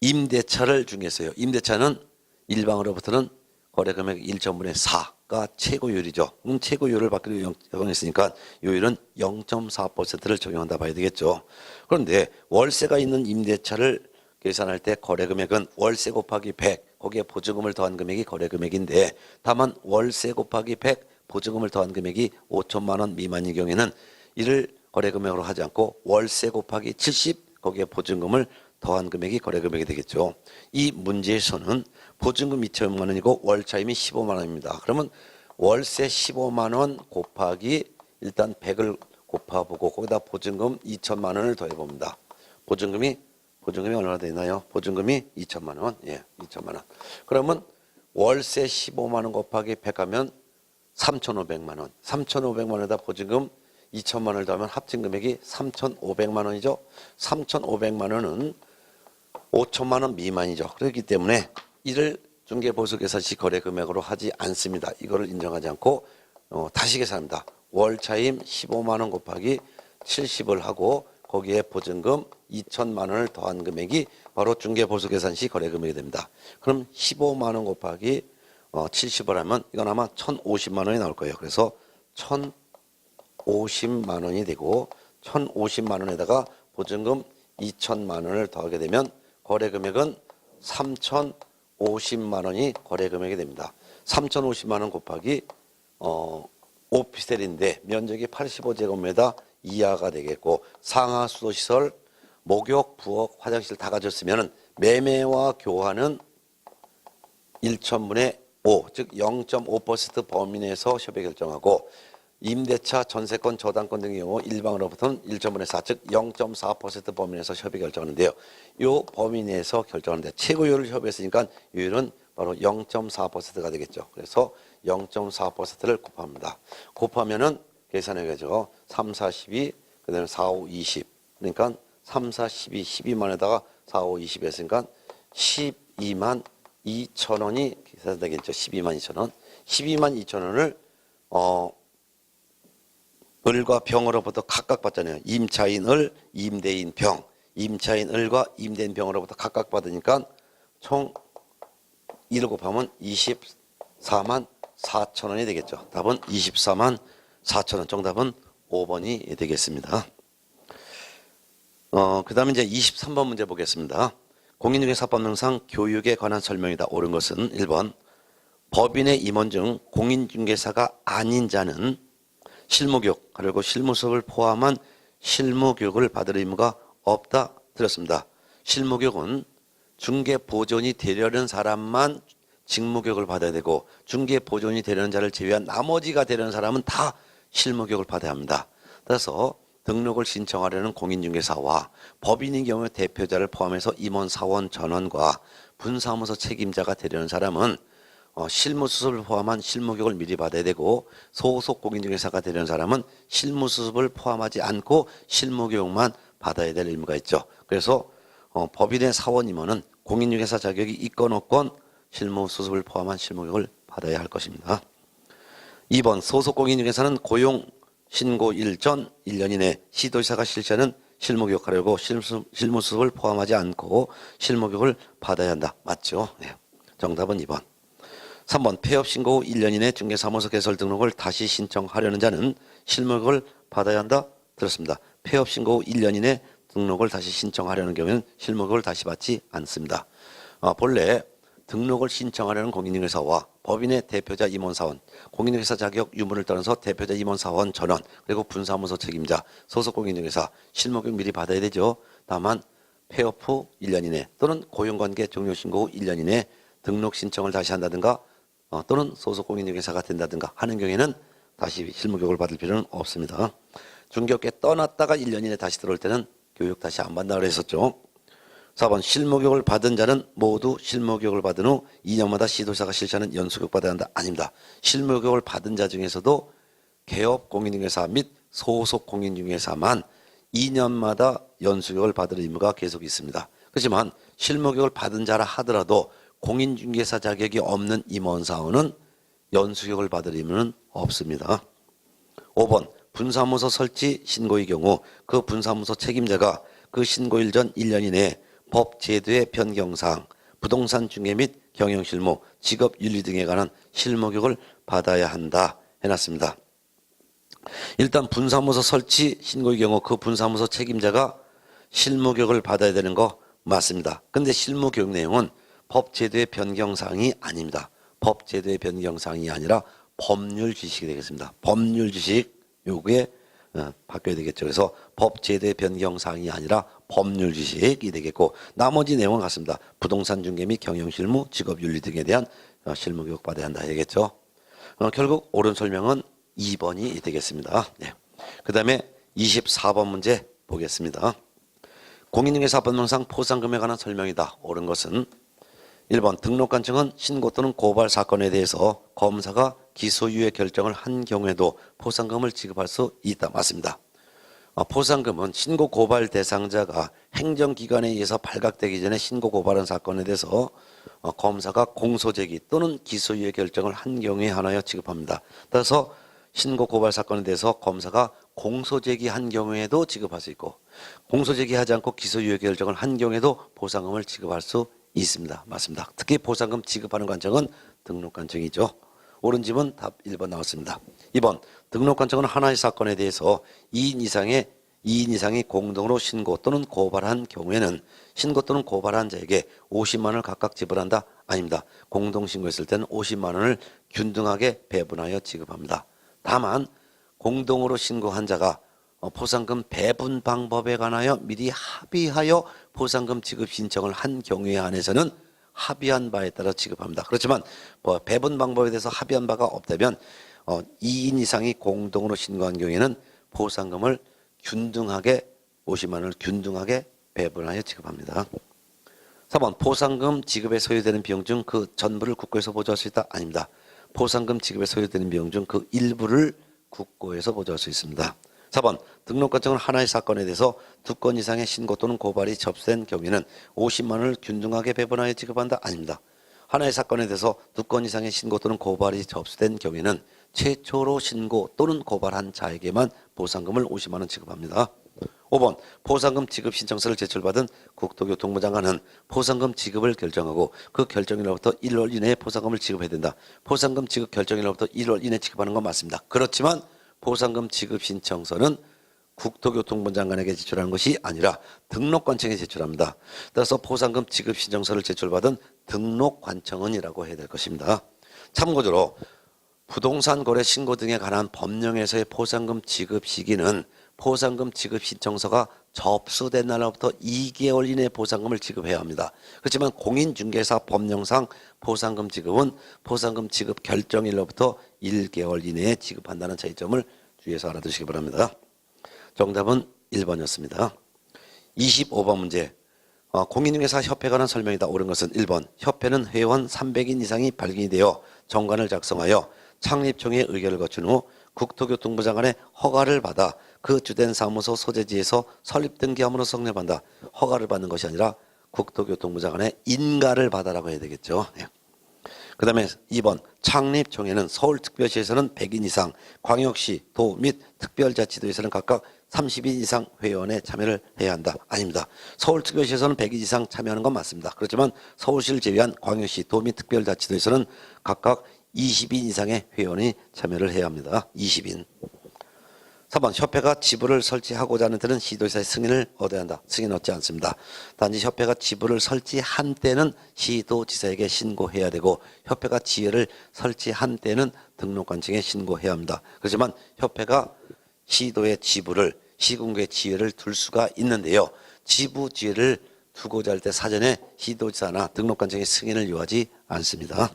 임대차를 중요했어요. 임대차는 일방으로부터는 거래금액 1.5분의 4가 최고율이죠. 최고율을 받기로 적용했으니까 요율은 0.4%를 적용한다 봐야 되겠죠. 그런데 월세가 있는 임대차를 계산할 때 거래금액은 월세 곱하기 100 거기에 보증금을 더한 금액이 거래금액인데 다만 월세 곱하기 100 보증금을 더한 금액이 5천만 원 미만의 경우에는 이를 거래금액으로 하지 않고 월세 곱하기 70 거기에 보증금을 더한 금액이 거래금액이 되겠죠. 이 문제에서는 보증금 2천만 원이고 월차임이 15만 원입니다. 그러면 월세 15만 원 곱하기 일단 100을 곱해보고 거기다 보증금 2천만 원을 더해봅니다. 보증금이 얼마나 되나요? 보증금이 2천만 원. 예, 2천만 원. 그러면 월세 15만 원 곱하기 100 하면 3,500만 원. 3,500만 원에다 보증금 2천만 원을 더하면 합친 금액이 3,500만 원이죠. 3,500만 원은 5천만 원 미만이죠. 그렇기 때문에 이를 중개보수계산시 거래금액으로 하지 않습니다. 이거를 인정하지 않고 다시 계산합니다. 월차임 15만 원 곱하기 70을 하고 거기에 보증금 2천만 원을 더한 금액이 바로 중개보수계산시 거래금액이 됩니다. 그럼 15만 원 곱하기 70을 하면 이건 아마 1,050만 원이 나올 거예요. 그래서 1,050만 원이 되고 1,050만 원에다가 보증금 2천만 원을 더하게 되면 거래금액은 3,050만 원이 거래금액이 됩니다. 3,050만 원 곱하기 오피스텔인데 면적이 85제곱미터 이하가 되겠고 상하 수도시설, 목욕, 부엌, 화장실 다 가졌으면 매매와 교환은 1,000분의 5, 즉 0.5% 범위 내에서 협의 결정하고 임대차, 전세권, 저당권 등의 경우 일방으로부터는 1.5분의 4, 즉 0.4% 범위 내에서 협의 결정하는데요. 이 범위 내에서 결정하는데 최고율을 협의했으니까 요율은 바로 0.4%가 되겠죠. 그래서 0.4%를 곱합니다. 곱하면은 계산해가지고 3, 4, 12, 그 다음에 4, 5, 20. 그러니까 3, 4, 12, 12만에다가 4, 5, 20 했으니까 12만 2천 원이 계산되겠죠. 12만 2천 원. 12만 2천 원을 을과 병으로부터 각각 받잖아요. 임차인 을, 임대인 병. 임차인 을과 임대인 병으로부터 각각 받으니까 총 1을 곱하면 24만 4천 원이 되겠죠. 답은 24만 4천 원. 정답은 5번이 되겠습니다. 그 다음에 이제 23번 문제 보겠습니다. 공인중개사법령상 교육에 관한 설명이다. 옳은 것은 1번 법인의 임원 중 공인중개사가 아닌 자는 실무교육 그리고 실무수업을 포함한 실무교육을 받을 의무가 없다. 들었습니다. 실무교육은 중개보존이 되려는 사람만 직무교육을 받아야 되고 중개보존이 되려는 자를 제외한 나머지가 되려는 사람은 다 실무교육을 받아야 합니다. 따라서 등록을 신청하려는 공인중개사와 법인인 경우에 대표자를 포함해서 임원, 사원, 전원과 분사무소 책임자가 되려는 사람은 실무수습을 포함한 실무교육을 미리 받아야 되고 소속 공인중개사가 되려는 사람은 실무수습을 포함하지 않고 실무교육만 받아야 될 의무가 있죠. 그래서 법인의 사원 임원은 공인중개사 자격이 있건 없건 실무수습을 포함한 실무교육을 받아야 할 것입니다. 2번 소속 공인중개사는 고용 신고일 전 1년 이내 시도지사가 실시하는 실무교육하려고 실무수습을 포함하지 않고 실무교육을 받아야 한다. 맞죠? 네. 정답은 2번. 3번 폐업 신고 후 1년 이내 중개사무소 개설 등록을 다시 신청하려는 자는 실무교육을 받아야 한다. 들었습니다. 폐업 신고 후 1년 이내 등록을 다시 신청하려는 경우에는 실무교육을 다시 받지 않습니다. 본래 등록을 신청하려는 공인중개사와 법인의 대표자 임원사원, 공인중개사 자격 유무를 떠나서 대표자 임원사원 전원, 그리고 분사무소 책임자, 소속 공인중개사 실무교육 미리 받아야 되죠. 다만 폐업 후 1년 이내 또는 고용관계 종료 신고 후 1년 이내 등록 신청을 다시 한다든가 또는 소속 공인중개사가 된다든가 하는 경우에는 다시 실무교육을 받을 필요는 없습니다. 중개업계 떠났다가 1년 이내 다시 들어올 때는 교육 다시 안 받는다고 그랬었죠. 4번 실무교육을 받은 자는 모두 실무교육을 받은 후 2년마다 시도지사가 실시하는 연수교육 받아야 한다. 아닙니다. 실무교육을 받은 자 중에서도 개업 공인중개사 및 소속 공인중개사만 2년마다 연수교육을 받을 의무가 계속 있습니다. 그렇지만 실무교육을 받은 자라 하더라도 공인중개사 자격이 없는 임원사원은 연수교육을 받을 의무는 없습니다. 5번 분사무소 설치 신고의 경우 그 분사무소 책임자가 그 신고일 전 1년 이내에 법 제도의 변경사항, 부동산 중개 및 경영실무, 직업윤리 등에 관한 실무교육을 받아야 한다 해놨습니다. 일단 분사무소 설치 신고의 경우 그 분사무소 책임자가 실무교육을 받아야 되는 거 맞습니다. 근데 실무교육 내용은 법 제도의 변경사항이 아닙니다. 법 제도의 변경사항이 아니라 법률 지식이 되겠습니다. 법률 지식 요게 바뀌어야 되겠죠. 그래서 법 제도의 변경사항이 아니라 법률 지식이 되겠고 나머지 내용은 같습니다. 부동산 중개 및 경영실무, 직업윤리 등에 대한 실무교육 받아야 한다 되겠죠. 결국 옳은 설명은 2번이 되겠습니다. 네. 그 다음에 24번 문제 보겠습니다. 공인중개사법령상 포상금에 관한 설명이다. 옳은 것은 1번 등록관청은 신고 또는 고발 사건에 대해서 검사가 기소유예 결정을 한 경우에도 포상금을 지급할 수 있다. 맞습니다. 포상금은 신고 고발 대상자가 행정기관에 의해서 발각되기 전에 신고 고발한 사건에 대해서 검사가 공소제기 또는 기소유예 결정을 한 경우에 한하여 지급합니다. 따라서 신고 고발 사건에 대해서 검사가 공소제기한 경우에도 지급할 수 있고 공소제기하지 않고 기소유예 결정을 한 경우에도 포상금을 지급할 수 있습니다. 맞습니다. 특히 포상금 지급하는 관청은 등록관청이죠. 옳은 집은 답 1번 나왔습니다. 2번 등록관청은 하나의 사건에 대해서 2인 이상이 공동으로 신고 또는 고발한 경우에는 신고 또는 고발한 자에게 50만 원을 각각 지불한다. 아닙니다. 공동신고했을 때는 50만 원을 균등하게 배분하여 지급합니다. 다만 공동으로 신고한 자가 포상금 배분 방법에 관하여 미리 합의하여 포상금 지급 신청을 한 경우에 한해서는 합의한 바에 따라 지급합니다. 그렇지만 배분 방법에 대해서 합의한 바가 없다면 2인 이상이 공동으로 신고한 경우에는 포상금을 균등하게 50만 원을 균등하게 배분하여 지급합니다. 3번 보상금 지급에 소요되는 비용 중 그 전부를 국고에서 보조할 수 있다? 아닙니다. 보상금 지급에 소요되는 비용 중 그 일부를 국고에서 보조할 수 있습니다. 4번 등록관청은 하나의 사건에 대해서 2건 이상의 신고 또는 고발이 접수된 경우에는 50만 원을 균등하게 배분하여 지급한다? 아닙니다. 하나의 사건에 대해서 2건 이상의 신고 또는 고발이 접수된 경우에는 최초로 신고 또는 고발한 자에게만 보상금을 50만 원 지급합니다. 5번 보상금 지급 신청서를 제출받은 국토교통부 장관은 보상금 지급을 결정하고 그 결정일로부터 1월 이내에 보상금을 지급해야 된다. 보상금 지급 결정일로부터 1월 이내에 지급하는 건 맞습니다. 그렇지만 보상금 지급 신청서는 국토교통부 장관에게 제출하는 것이 아니라 등록관청에 제출합니다. 따라서 보상금 지급 신청서를 제출받은 등록관청은이라고 해야 될 것입니다. 참고적으로 부동산 거래 신고 등에 관한 법령에서의 보상금 지급 시기는 보상금 지급 신청서가 접수된 날로부터 2개월 이내에 보상금을 지급해야 합니다. 그렇지만 공인중개사 법령상 보상금 지급은 보상금 지급 결정일로부터 1개월 이내에 지급한다는 차이점을 주의해서 알아두시기 바랍니다. 정답은 1번이었습니다. 25번 문제. 공인중개사 협회에 관한 설명이다. 옳은 것은 1번. 협회는 회원 300인 이상이 발견이 되어 정관을 작성하여 창립총회의 의결을 거친 후 국토교통부 장관의 허가를 받아 그 주된 사무소 소재지에서 설립 등기함으로 성립한다. 허가를 받는 것이 아니라 국토교통부 장관의 인가를 받아라고 해야 되겠죠. 그 다음에 2번 창립총회는 서울특별시에서는 100인 이상, 광역시, 도 및 특별자치도에서는 각각 30인 이상 회원에 참여를 해야 한다. 아닙니다. 서울특별시에서는 100인 이상 참여하는 건 맞습니다. 그렇지만 서울시를 제외한 광역시, 도 및 특별자치도에서는 각각 20인 이상의 회원이 참여를 해야 합니다. 20인. 3번 협회가 지부를 설치하고자 하는 때는 시도지사의 승인을 얻어야 한다. 승인 얻지 않습니다. 단지 협회가 지부를 설치한 때는 시도지사에게 신고해야 되고 협회가 지회를 설치한 때는 등록관청에 신고해야 합니다. 그렇지만 협회가 시도의 지부를 시군구의 지회를 둘 수가 있는데요. 지부 지회를 두고자 할 때 사전에 시도지사나 등록관청의 승인을 요하지 않습니다.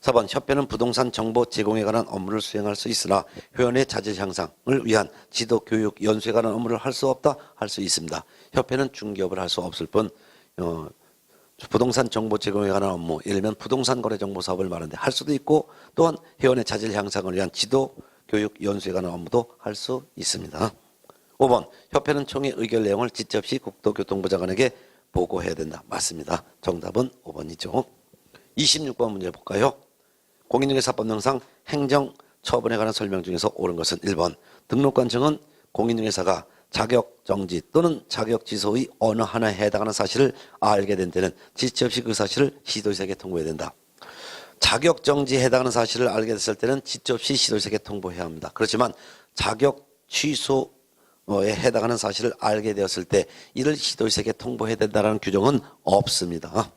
4번 협회는 부동산 정보 제공에 관한 업무를 수행할 수 있으나 회원의 자질 향상을 위한 지도 교육 연수에 관한 업무를 할 수 없다? 할 수 있습니다. 협회는 중개업을 할 수 없을 뿐 부동산 정보 제공에 관한 업무, 예를 들면 부동산 거래 정보 사업을 말하는데 할 수도 있고 또한 회원의 자질 향상을 위한 지도 교육 연수에 관한 업무도 할 수 있습니다. 5번 협회는 총회 의결 내용을 지체 없이 국토교통부 장관에게 보고해야 된다. 맞습니다. 정답은 5번이죠. 26번 문제 볼까요? 공인중개사법령상 행정처분에 관한 설명 중에서 옳은 것은 1번. 등록관청은 공인중개사가 자격정지 또는 자격취소의 어느 하나에 해당하는 사실을 알게 된 때는 지체 없이 그 사실을 시도지사에게 통보해야 된다. 자격정지에 해당하는 사실을 알게 됐을 때는 지체 없이 시도지사에게 통보해야 합니다. 그렇지만 자격취소에 해당하는 사실을 알게 되었을 때 이를 시도지사에게 통보해야 된다는 규정은 없습니다.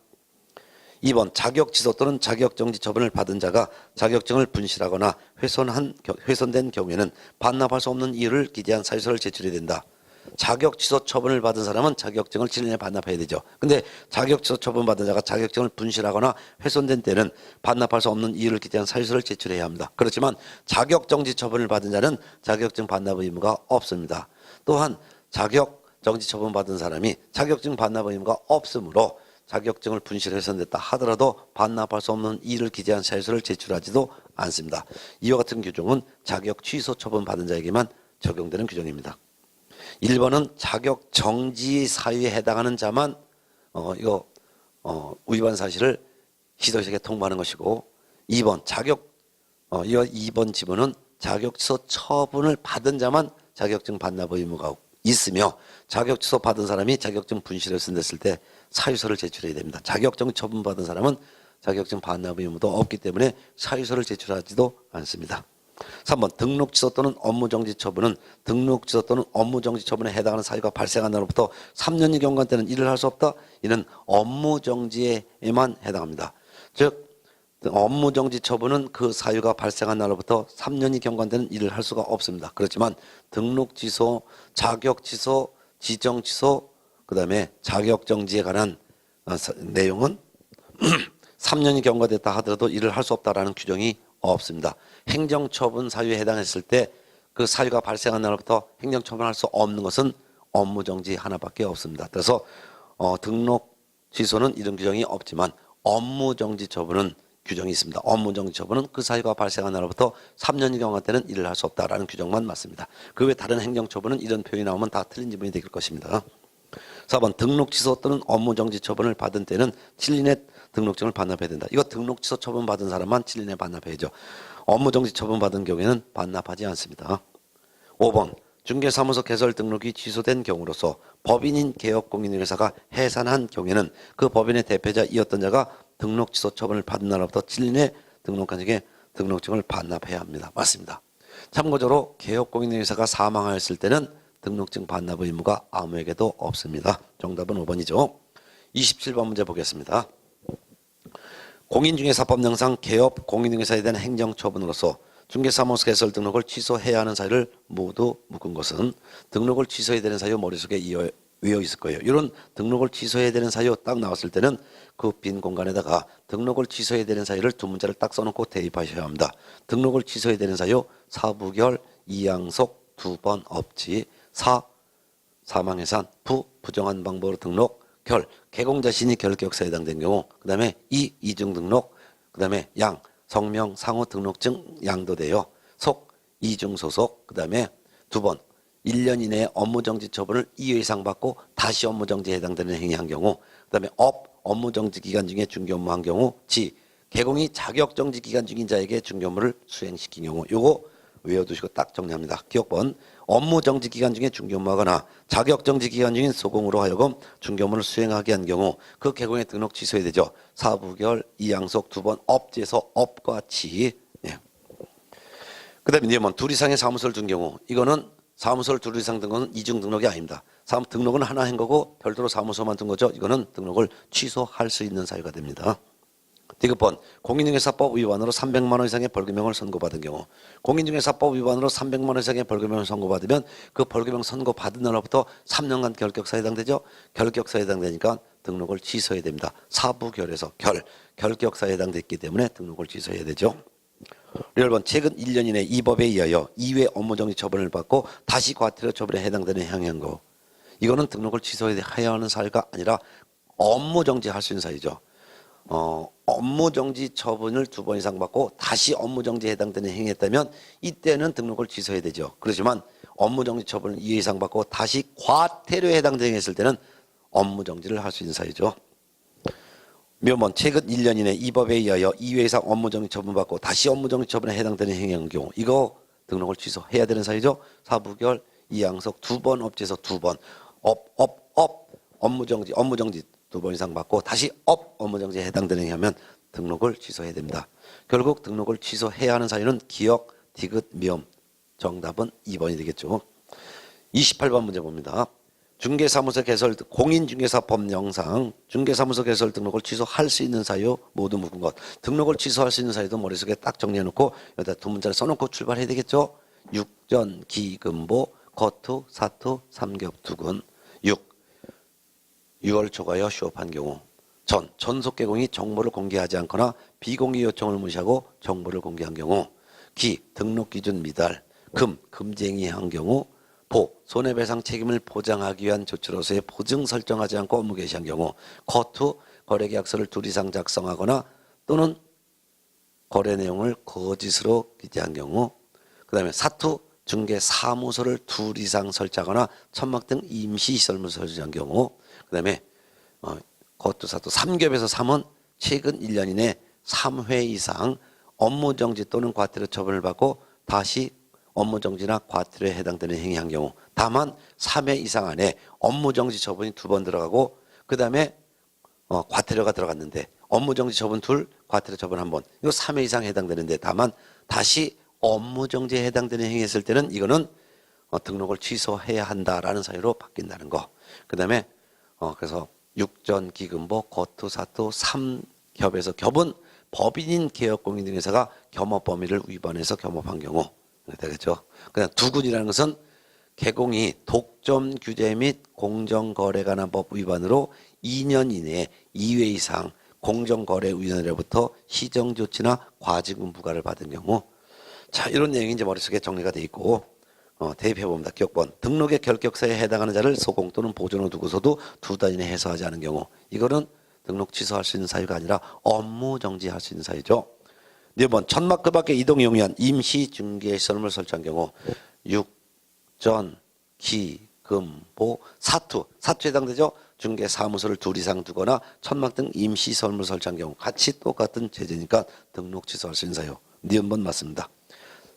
2번 자격취소 또는 자격정지 처분을 받은 자가 자격증을 분실하거나 훼손된 경우에는 반납할 수 없는 이유를 기재한 사유서를 제출해야 된다. 자격취소 처분을 받은 사람은 자격증을 7년 내에 반납해야 되죠. 근데 자격취소 처분 받은 자가 자격증을 분실하거나 훼손된 때는 반납할 수 없는 이유를 기재한 사유서를 제출해야 합니다. 그렇지만 자격정지 처분을 받은 자는 자격증 반납 의무가 없습니다. 또한 자격정지 처분 받은 사람이 자격증 반납 의무가 없으므로 자격증을 분실해 훼손됐다 하더라도 반납할 수 없는 이유를 기재한 사유서를 제출하지도 않습니다. 이와 같은 규정은 자격 취소 처분 받은 자에게만 적용되는 규정입니다. 1번은 자격 정지 사유에 해당하는 자만 위반 사실을 시도지사에게 통보하는 것이고 2번 2번 지문은 자격 취소 처분을 받은 자만 자격증 반납 의무가 있으며 자격 취소 받은 사람이 자격증 분실에 훼손됐을 때 사유서를 제출해야 됩니다. 자격증 처분받은 사람은 자격증 반납 의무도 없기 때문에 사유서를 제출하지도 않습니다. 3번 등록 취소 또는 업무 정지 처분은 등록 취소 또는 업무 정지 처분에 해당하는 사유가 발생한 날로부터 3년이 경과한 때는 일을 할 수 없다. 이는 업무 정지에만 해당합니다. 즉 업무 정지 처분은 그 사유가 발생한 날로부터 3년이 경과한 때는 일을 할 수가 없습니다. 그렇지만 등록 취소, 자격 취소, 지정 취소, 그 다음에 자격 정지에 관한 내용은 3년이 경과됐다 하더라도 일을 할 수 없다라는 규정이 없습니다. 행정처분 사유에 해당했을 때 그 사유가 발생한 날부터 행정처분할 수 없는 것은 업무정지 하나밖에 없습니다. 그래서 등록 취소는 이런 규정이 없지만 업무정지 처분은 규정이 있습니다. 업무정지 처분은 그 사유가 발생한 날로부터 3년이 경과할 때는 일을 할 수 없다라는 규정만 맞습니다. 그 외 다른 행정처분은 이런 표현이 나오면 다 틀린 지문이 될 것입니다. 4번 등록 취소 또는 업무정지 처분을 받은 때는 7일 내 등록증을 반납해야 된다. 이거 등록 취소 처분 받은 사람만 7일 내 반납해야죠. 업무정지 처분 받은 경우에는 반납하지 않습니다. 5번 중개사무소 개설 등록이 취소된 경우로서 법인인 개업공인중개사가 해산한 경우에는 그 법인의 대표자이었던 자가 등록 취소 처분을 받은 날로부터 7일 내 등록한 적에 등록증을 반납해야 합니다. 맞습니다. 참고적으로 개업공인중개사가 사망하였을 때는 등록증 반납 의무가 아무에게도 없습니다. 정답은 5번이죠. 27번 문제 보겠습니다. 공인중개사법령상 개업 공인중개사에 대한 행정처분으로서 중개사무소 개설 등록을 취소해야 하는 사유를 모두 묶은 것은 등록을 취소해야 되는 사유 머릿속에 외워 있을 거예요. 이런 등록을 취소해야 되는 사유 딱 나왔을 때는 그 빈 공간에다가 등록을 취소해야 되는 사유를 두 문자를 딱 써놓고 대입하셔야 합니다. 등록을 취소해야 되는 사유 사부결, 이양속, 2번 업지, 사망해산, 부정한 방법으로 등록, 결, 개공 자신이 결격사에 해당된 경우, 그 다음에 이중 등록, 그 다음에 양, 성명, 상호 등록증 양도돼요. 속, 이중 소속, 그 다음에 2번 1년 이내에 업무정지 처분을 2회 이상 받고 다시 업무정지에 해당되는 행위한 경우, 그 다음에 업무정지 기간 중에 중개업무한 경우, 개공이 자격정지 기간 중인 자에게 중개업무를 수행시킨 경우. 요거 외워두시고 딱 정리합니다. 기억번 업무정지 기간 중에 중개업무하거나 자격정지 기간 중인 소공으로 하여금 중개업무를 수행하게 한 경우 그 개공의 등록 취소해야 되죠. 사부결, 이양속, 2번 업지에서 업과 치. 예. 그 다음에 이제는 둘 이상의 사무소를 둔 경우, 이거는 사무소를 둘 이상 둔 것은 이중 등록이 아닙니다. 등록은 하나 한 거고 별도로 사무소만 둔 거죠. 이거는 등록을 취소할 수 있는 사유가 됩니다. 디귿번 공인중개사법 위반으로 300만 원 이상의 벌금형을 선고받은 경우, 공인중개사법 위반으로 300만 원 이상의 벌금형을 선고받으면 그 벌금형 선고받은 날로부터 3년간 결격사에 해당되죠. 결격사에 해당되니까 등록을 취소해야 됩니다. 사부결에서 결격사에 해당됐기 때문에 등록을 취소해야 되죠. 1번 최근 1년 이내 이 법에 의하여 2회 업무정지 처분을 받고 다시 과태료 처분에 해당되는 행위한 거, 이거는 등록을 취소해야 하는 사유가 아니라 업무정지할 수 있는 사유죠. 업무정지 처분을 2번 이상 받고 다시 업무정지에 해당되는 행위했다면 이때는 등록을 취소해야 되죠. 그렇지만 업무정지 처분을 2회 이상 받고 다시 과태료에 해당되는 행위했을 때는 업무정지를 할 수 있는 사유죠. 묘번 최근 1년 이내 이 법에 의하여 2회 이상 업무정지 처분받고 다시 업무정지 처분에 해당되는 행위한 경우, 이거 등록을 취소해야 되는 사유죠. 사부결, 이양석, 2번 업지에서 2번 업무정지 2번 이상 받고 다시 업무정지에 해당되는 행위하면 등록을 취소해야 됩니다. 결국 등록을 취소해야 하는 사유는 기억, 디귿, 미음. 정답은 2번이 되겠죠. 28번 문제 봅니다. 중개사무소 개설, 공인중개사법령상 중개사무소 개설 등록을 취소할 수 있는 사유 모두 묶은 것. 등록을 취소할 수 있는 사유도 머릿속에 딱 정리해놓고 여기다 두 문자를 써놓고 출발해야 되겠죠. 육전, 기금보, 거투, 사투, 삼겹투근. 6월 초과여 휴업한 경우. 전속개공이 정보를 공개하지 않거나 비공개 요청을 무시하고 정보를 공개한 경우. 등록기준 미달. 금쟁이한 경우. 손해배상 책임을 보장하기 위한 조치로서의 보증 설정하지 않고 업무 개시한 경우. 거투, 거래계약서를 2 이상 작성하거나 또는 거래 내용을 거짓으로 기재한 경우. 그 다음에 사투, 중개사무소를 2 이상 설치하거나 천막 등 임시시설물 설치한 경우. 그 다음에 거투, 사투, 삼겹에서 3은 최근 1년 이내 3회 이상 업무정지 또는 과태료 처분을 받고 다시 업무정지나 과태료에 해당되는 행위한 경우. 다만 3회 이상 안에 업무정지 처분이 2번 들어가고 그 다음에 과태료가 들어갔는데 업무정지 처분 2, 과태료 처분 1번. 이거 3회 이상 해당되는데 다만 다시 업무정지에 해당되는 행위했을 때는 이거는 등록을 취소해야 한다라는 사유로 바뀐다는 거. 그 다음에 그래서 육전, 기금보, 거투, 사투, 삼겹에서 겹은 법인인 개업공인중개사가 겸업 범위를 위반해서 겸업한 경우 되겠죠. 그냥 두군이라는 것은 개공이 독점 규제 및 공정거래관한법 위반으로 2년 이내에 2회 이상 공정거래위원회로부터 시정조치나 과징금 부과를 받은 경우. 자, 이런 내용이 이제 머릿속에 정리가 돼 있고 대입해봅니다. 기억번 등록의 결격사에 해당하는 자를 소공 또는 보존으로 두고서도 2달 이내 해소하지 않은 경우. 이거는 등록 취소할 수 있는 사유가 아니라 업무 정지할 수 있는 사유죠. 4번 천막 그 밖에 이동에 용이한 임시 중개시설물 설치한 경우 육, 전, 기, 금, 보, 사투에 해당되죠. 중개사무소를 둘 이상 두거나 천막 등 임시시설물 설치한 경우 같이 똑같은 제재니까 등록 취소할 수 있는 사유. 4번 맞습니다.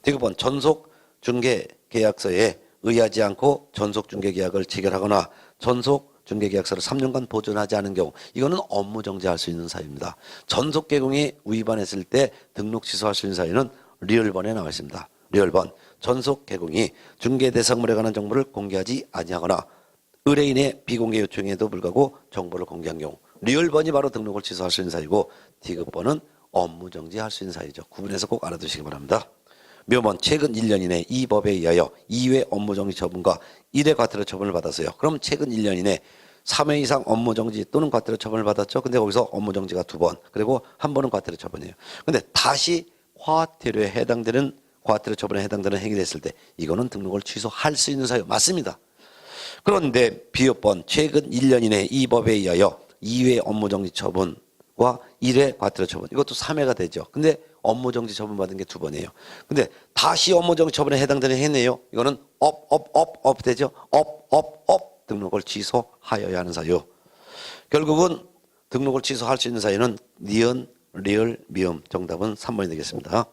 9번 전속 중개계약서에 의하지 않고 전속 중개계약을 체결하거나 전속 중개계약서를 3년간 보존하지 않은 경우 이거는 업무 정지할 수 있는 사유입니다. 전속 개공이 위반했을 때 등록 취소할 수 있는 사유는 리얼번에 나와 있습니다. 리얼번 전속 개공이 중개 대상물에 관한 정보를 공개하지 아니하거나 의뢰인의 비공개 요청에도 불구하고 정보를 공개한 경우 리얼번이 바로 등록을 취소할 수 있는 사유고 디귿번은 업무 정지할 수 있는 사유죠. 구분해서 꼭 알아두시기 바랍니다. 묘번 최근 1년 이내 이 법에 의하여 2회 업무정지 처분과 1회 과태료 처분을 받았어요. 그럼 최근 1년 이내 3회 이상 업무정지 또는 과태료 처분을 받았죠. 근데 거기서 업무정지가 2번 그리고 한 번은 과태료 처분이에요. 근데 다시 과태료에 해당되는 과태료 처분에 해당되는 행위를 했을 때 이거는 등록을 취소할 수 있는 사유 맞습니다. 그런데 비읍번 최근 1년 이내 이 법에 의하여 2회 업무정지 처분과 1회 과태료 처분 이것도 3회가 되죠. 근데 업무정지 처분 받은 게 2번이에요. 근데 다시 업무정지 처분에 해당되는 행위네요. 이거는 업 되죠. 업 등록을 취소하여야 하는 사유. 결국은 등록을 취소할 수 있는 사유는 니은, 리을, 미음. 정답은 3번이 되겠습니다.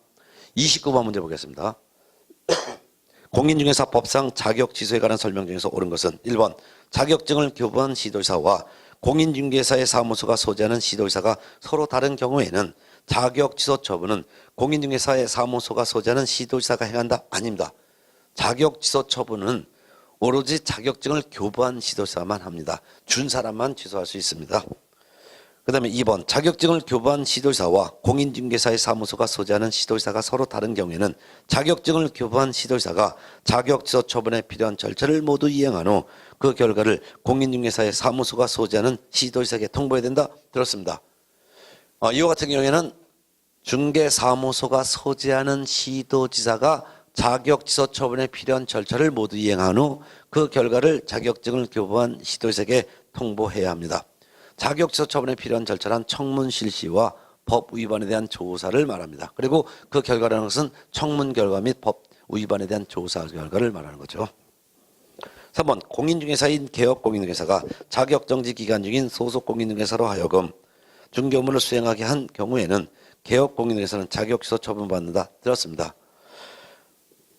29번 문제 보겠습니다. 공인중개사법상 자격 취소에 관한 설명 중에서 옳은 것은 1번 자격증을 교부한 시도지사와 공인중개사의 사무소가 소지하는 시도지사가 서로 다른 경우에는 자격 취소 처분은 공인중개사의 사무소가 소지하는 시도지사가 행한다? 아닙니다. 자격 취소 처분은 오로지 자격증을 교부한 시도지사만 합니다. 준 사람만 취소할 수 있습니다. 그 다음에 2번 자격증을 교부한 시도지사와 공인중개사의 사무소가 소지하는 시도지사가 서로 다른 경우에는 자격증을 교부한 시도지사가 자격 취소 처분에 필요한 절차를 모두 이행한 후 그 결과를 공인중개사의 사무소가 소지하는 시도지사에게 통보해야 된다? 들었습니다. 이와 같은 경우에는 중개사무소가 소지하는 시도지사가 자격 취소 처분에 필요한 절차를 모두 이행한 후 그 결과를 자격증을 교부한 시도지사에게 통보해야 합니다. 자격 취소 처분에 필요한 절차란 청문 실시와 법 위반에 대한 조사를 말합니다. 그리고 그 결과라는 것은 청문 결과 및 법 위반에 대한 조사 결과를 말하는 거죠. 3번 공인중개사인 개업공인중개사가 자격정지 기간 중인 소속 공인중개사로 하여금 중개 업무를 수행하게 한 경우에는 개업공인중개사는 자격취소 처분받는다. 들었습니다.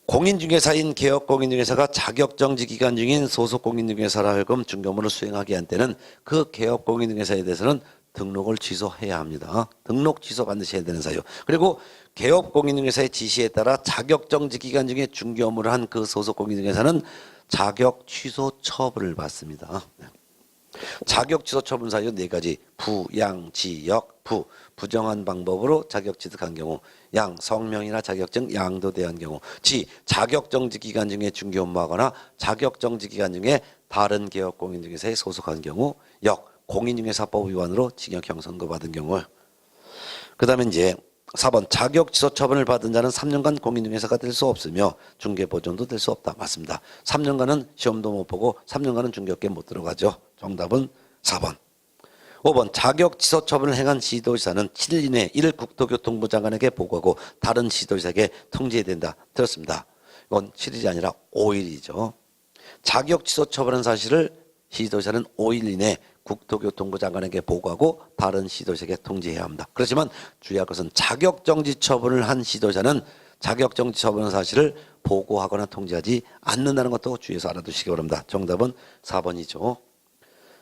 공인중개사인 개업공인중개사가 자격정지 기간 중인 소속 공인중개사로 하여금 중개 업무를 수행하게 한 때는 그 개업공인중개사에 대해서는 등록을 취소해야 합니다. 등록 취소 반드시 해야 되는 사유. 그리고 개업공인중개사의 지시에 따라 자격정지 기간 중에 중개 업무를 한 그 소속 공인중개사는 자격 취소 처분을 받습니다. 자격 취소 처분 사유 4가지. 부, 양, 지, 역. 부, 부정한 방법으로 자격 취득한 경우. 양, 성명이나 자격증 양도대한 경우. 지, 자격정지 기간 중에 중개 업무하거나 자격정지 기간 중에 다른 개업공인중개사에 소속한 경우. 역, 공인중개사법 위반으로 징역형 선고받은 경우. 그 다음에 이제 4번 자격 취소 처분을 받은 자는 3년간 공인중개사가 될 수 없으며 중개보존도 될 수 없다. 맞습니다. 3년간은 시험도 못 보고 3년간은 중개업계에 못 들어가죠. 정답은 4번. 5번 자격 취소 처분을 행한 시도지사는 7일 이내 이를 국토교통부 장관에게 보고하고 다른 시도지사에게 통지해야 된다. 들었습니다. 이건 7일이 아니라 5일이죠. 자격 취소 처분한 사실을 시도지사는 5일 이내 국토교통부 장관에게 보고하고 다른 시도지사에게 통지해야 합니다. 그렇지만 주의할 것은 자격정지 처분을 한 시도지사는 자격정지 처분 사실을 보고하거나 통지하지 않는다는 것도 주의해서 알아두시기 바랍니다. 정답은 4번이죠.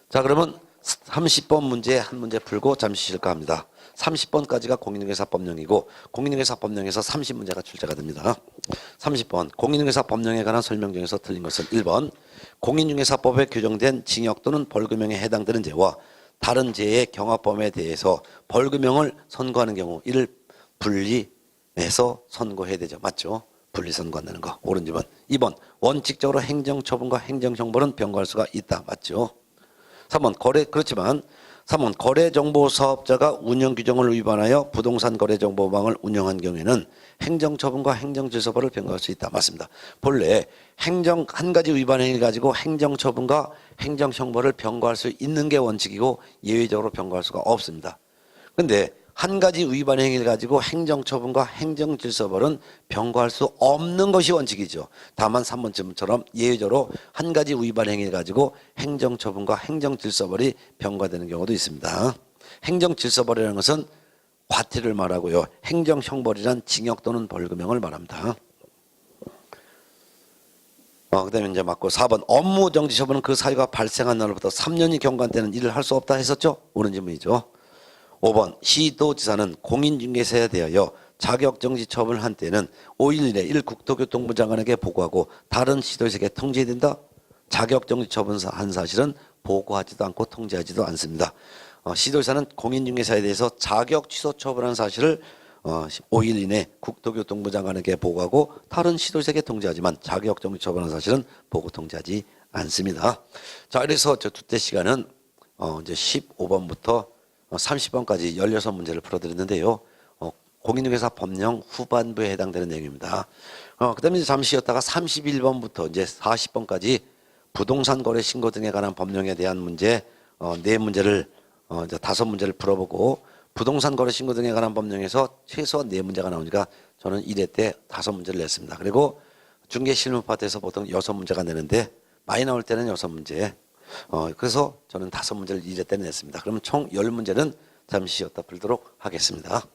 자, 그러면 30번 문제 한 문제 풀고 잠시 쉴까 합니다. 30번까지가 공인중개사법령이고 공인중개사법령에서 30문제가 출제가 됩니다. 30번 공인중개사법령에 관한 설명 중에서 틀린 것은 1번 공인중개사법에 규정된 징역 또는 벌금형에 해당되는 죄와 다른 죄의 경합범에 대해서 벌금형을 선고하는 경우 이를 분리해서 선고해야 되죠. 맞죠? 분리선고한다는 거. 옳은 질문. 2번 원칙적으로 행정처분과 행정형벌은 병거할 수가 있다. 맞죠? 3번 그렇지만 3번 거래정보사업자가 운영 규정을 위반하여 부동산 거래정보망을 운영한 경우에는 행정처분과 행정질서벌을 병과할 수 있다. 맞습니다. 본래 행정 한 가지 위반 행위를 가지고 행정처분과 행정형벌을 병과할 수 있는 게 원칙이고 예외적으로 병과할 수가 없습니다. 그런데 한 가지 위반 행위를 가지고 행정처분과 행정질서벌은 병과할 수 없는 것이 원칙이죠. 다만 3번쯤처럼 예외적으로 한 가지 위반 행위를 가지고 행정처분과 행정질서벌이 병과되는 경우도 있습니다. 행정질서벌이라는 것은 과태료를 말하고요. 행정형벌이란 징역 또는 벌금형을 말합니다. 그다음에 이제 맞고 4번 업무정지 처분은 그 사유가 발생한 날로부터 3년이 경과되는 일을 할 수 없다 했었죠. 옳은 질문이죠. 5번 시도지사는 공인중개사에 대하여 자격정지 처분을 한 때는 5일 이내 1 국토교통부 장관에게 보고하고 다른 시도지사에게 통지해야 된다. 자격정지 처분한 사실은 보고하지도 않고 통지하지도 않습니다. 시도지사는 공인중개사에 대해서 자격 취소 처분한 사실을 5일 이내 국토교통부 장관에게 보고하고 다른 시도지사에게 통지하지만 자격정지 처분한 사실은 보고 통지하지 않습니다. 자, 그래서 저 두태 시간은 이제 15번부터 30번까지 16문제를 풀어드렸는데요. 공인중개사 법령 후반부에 해당되는 내용입니다. 그 다음에 이제 잠시 쉬었다가 31번부터 이제 40번까지 부동산 거래 신고 등에 관한 법령에 대한 문제 4문제를 이제 5문제를 풀어보고 부동산 거래 신고 등에 관한 법령에서 최소한 4문제가 나오니까 저는 1회 때 5문제를 냈습니다. 그리고 중개 실무 파트에서 보통 6문제가 내는데 많이 나올 때는 6문제. 그래서 저는 5문제를 1회 때 냈습니다. 그러면 총 10문제는 잠시 쉬었다 풀도록 하겠습니다.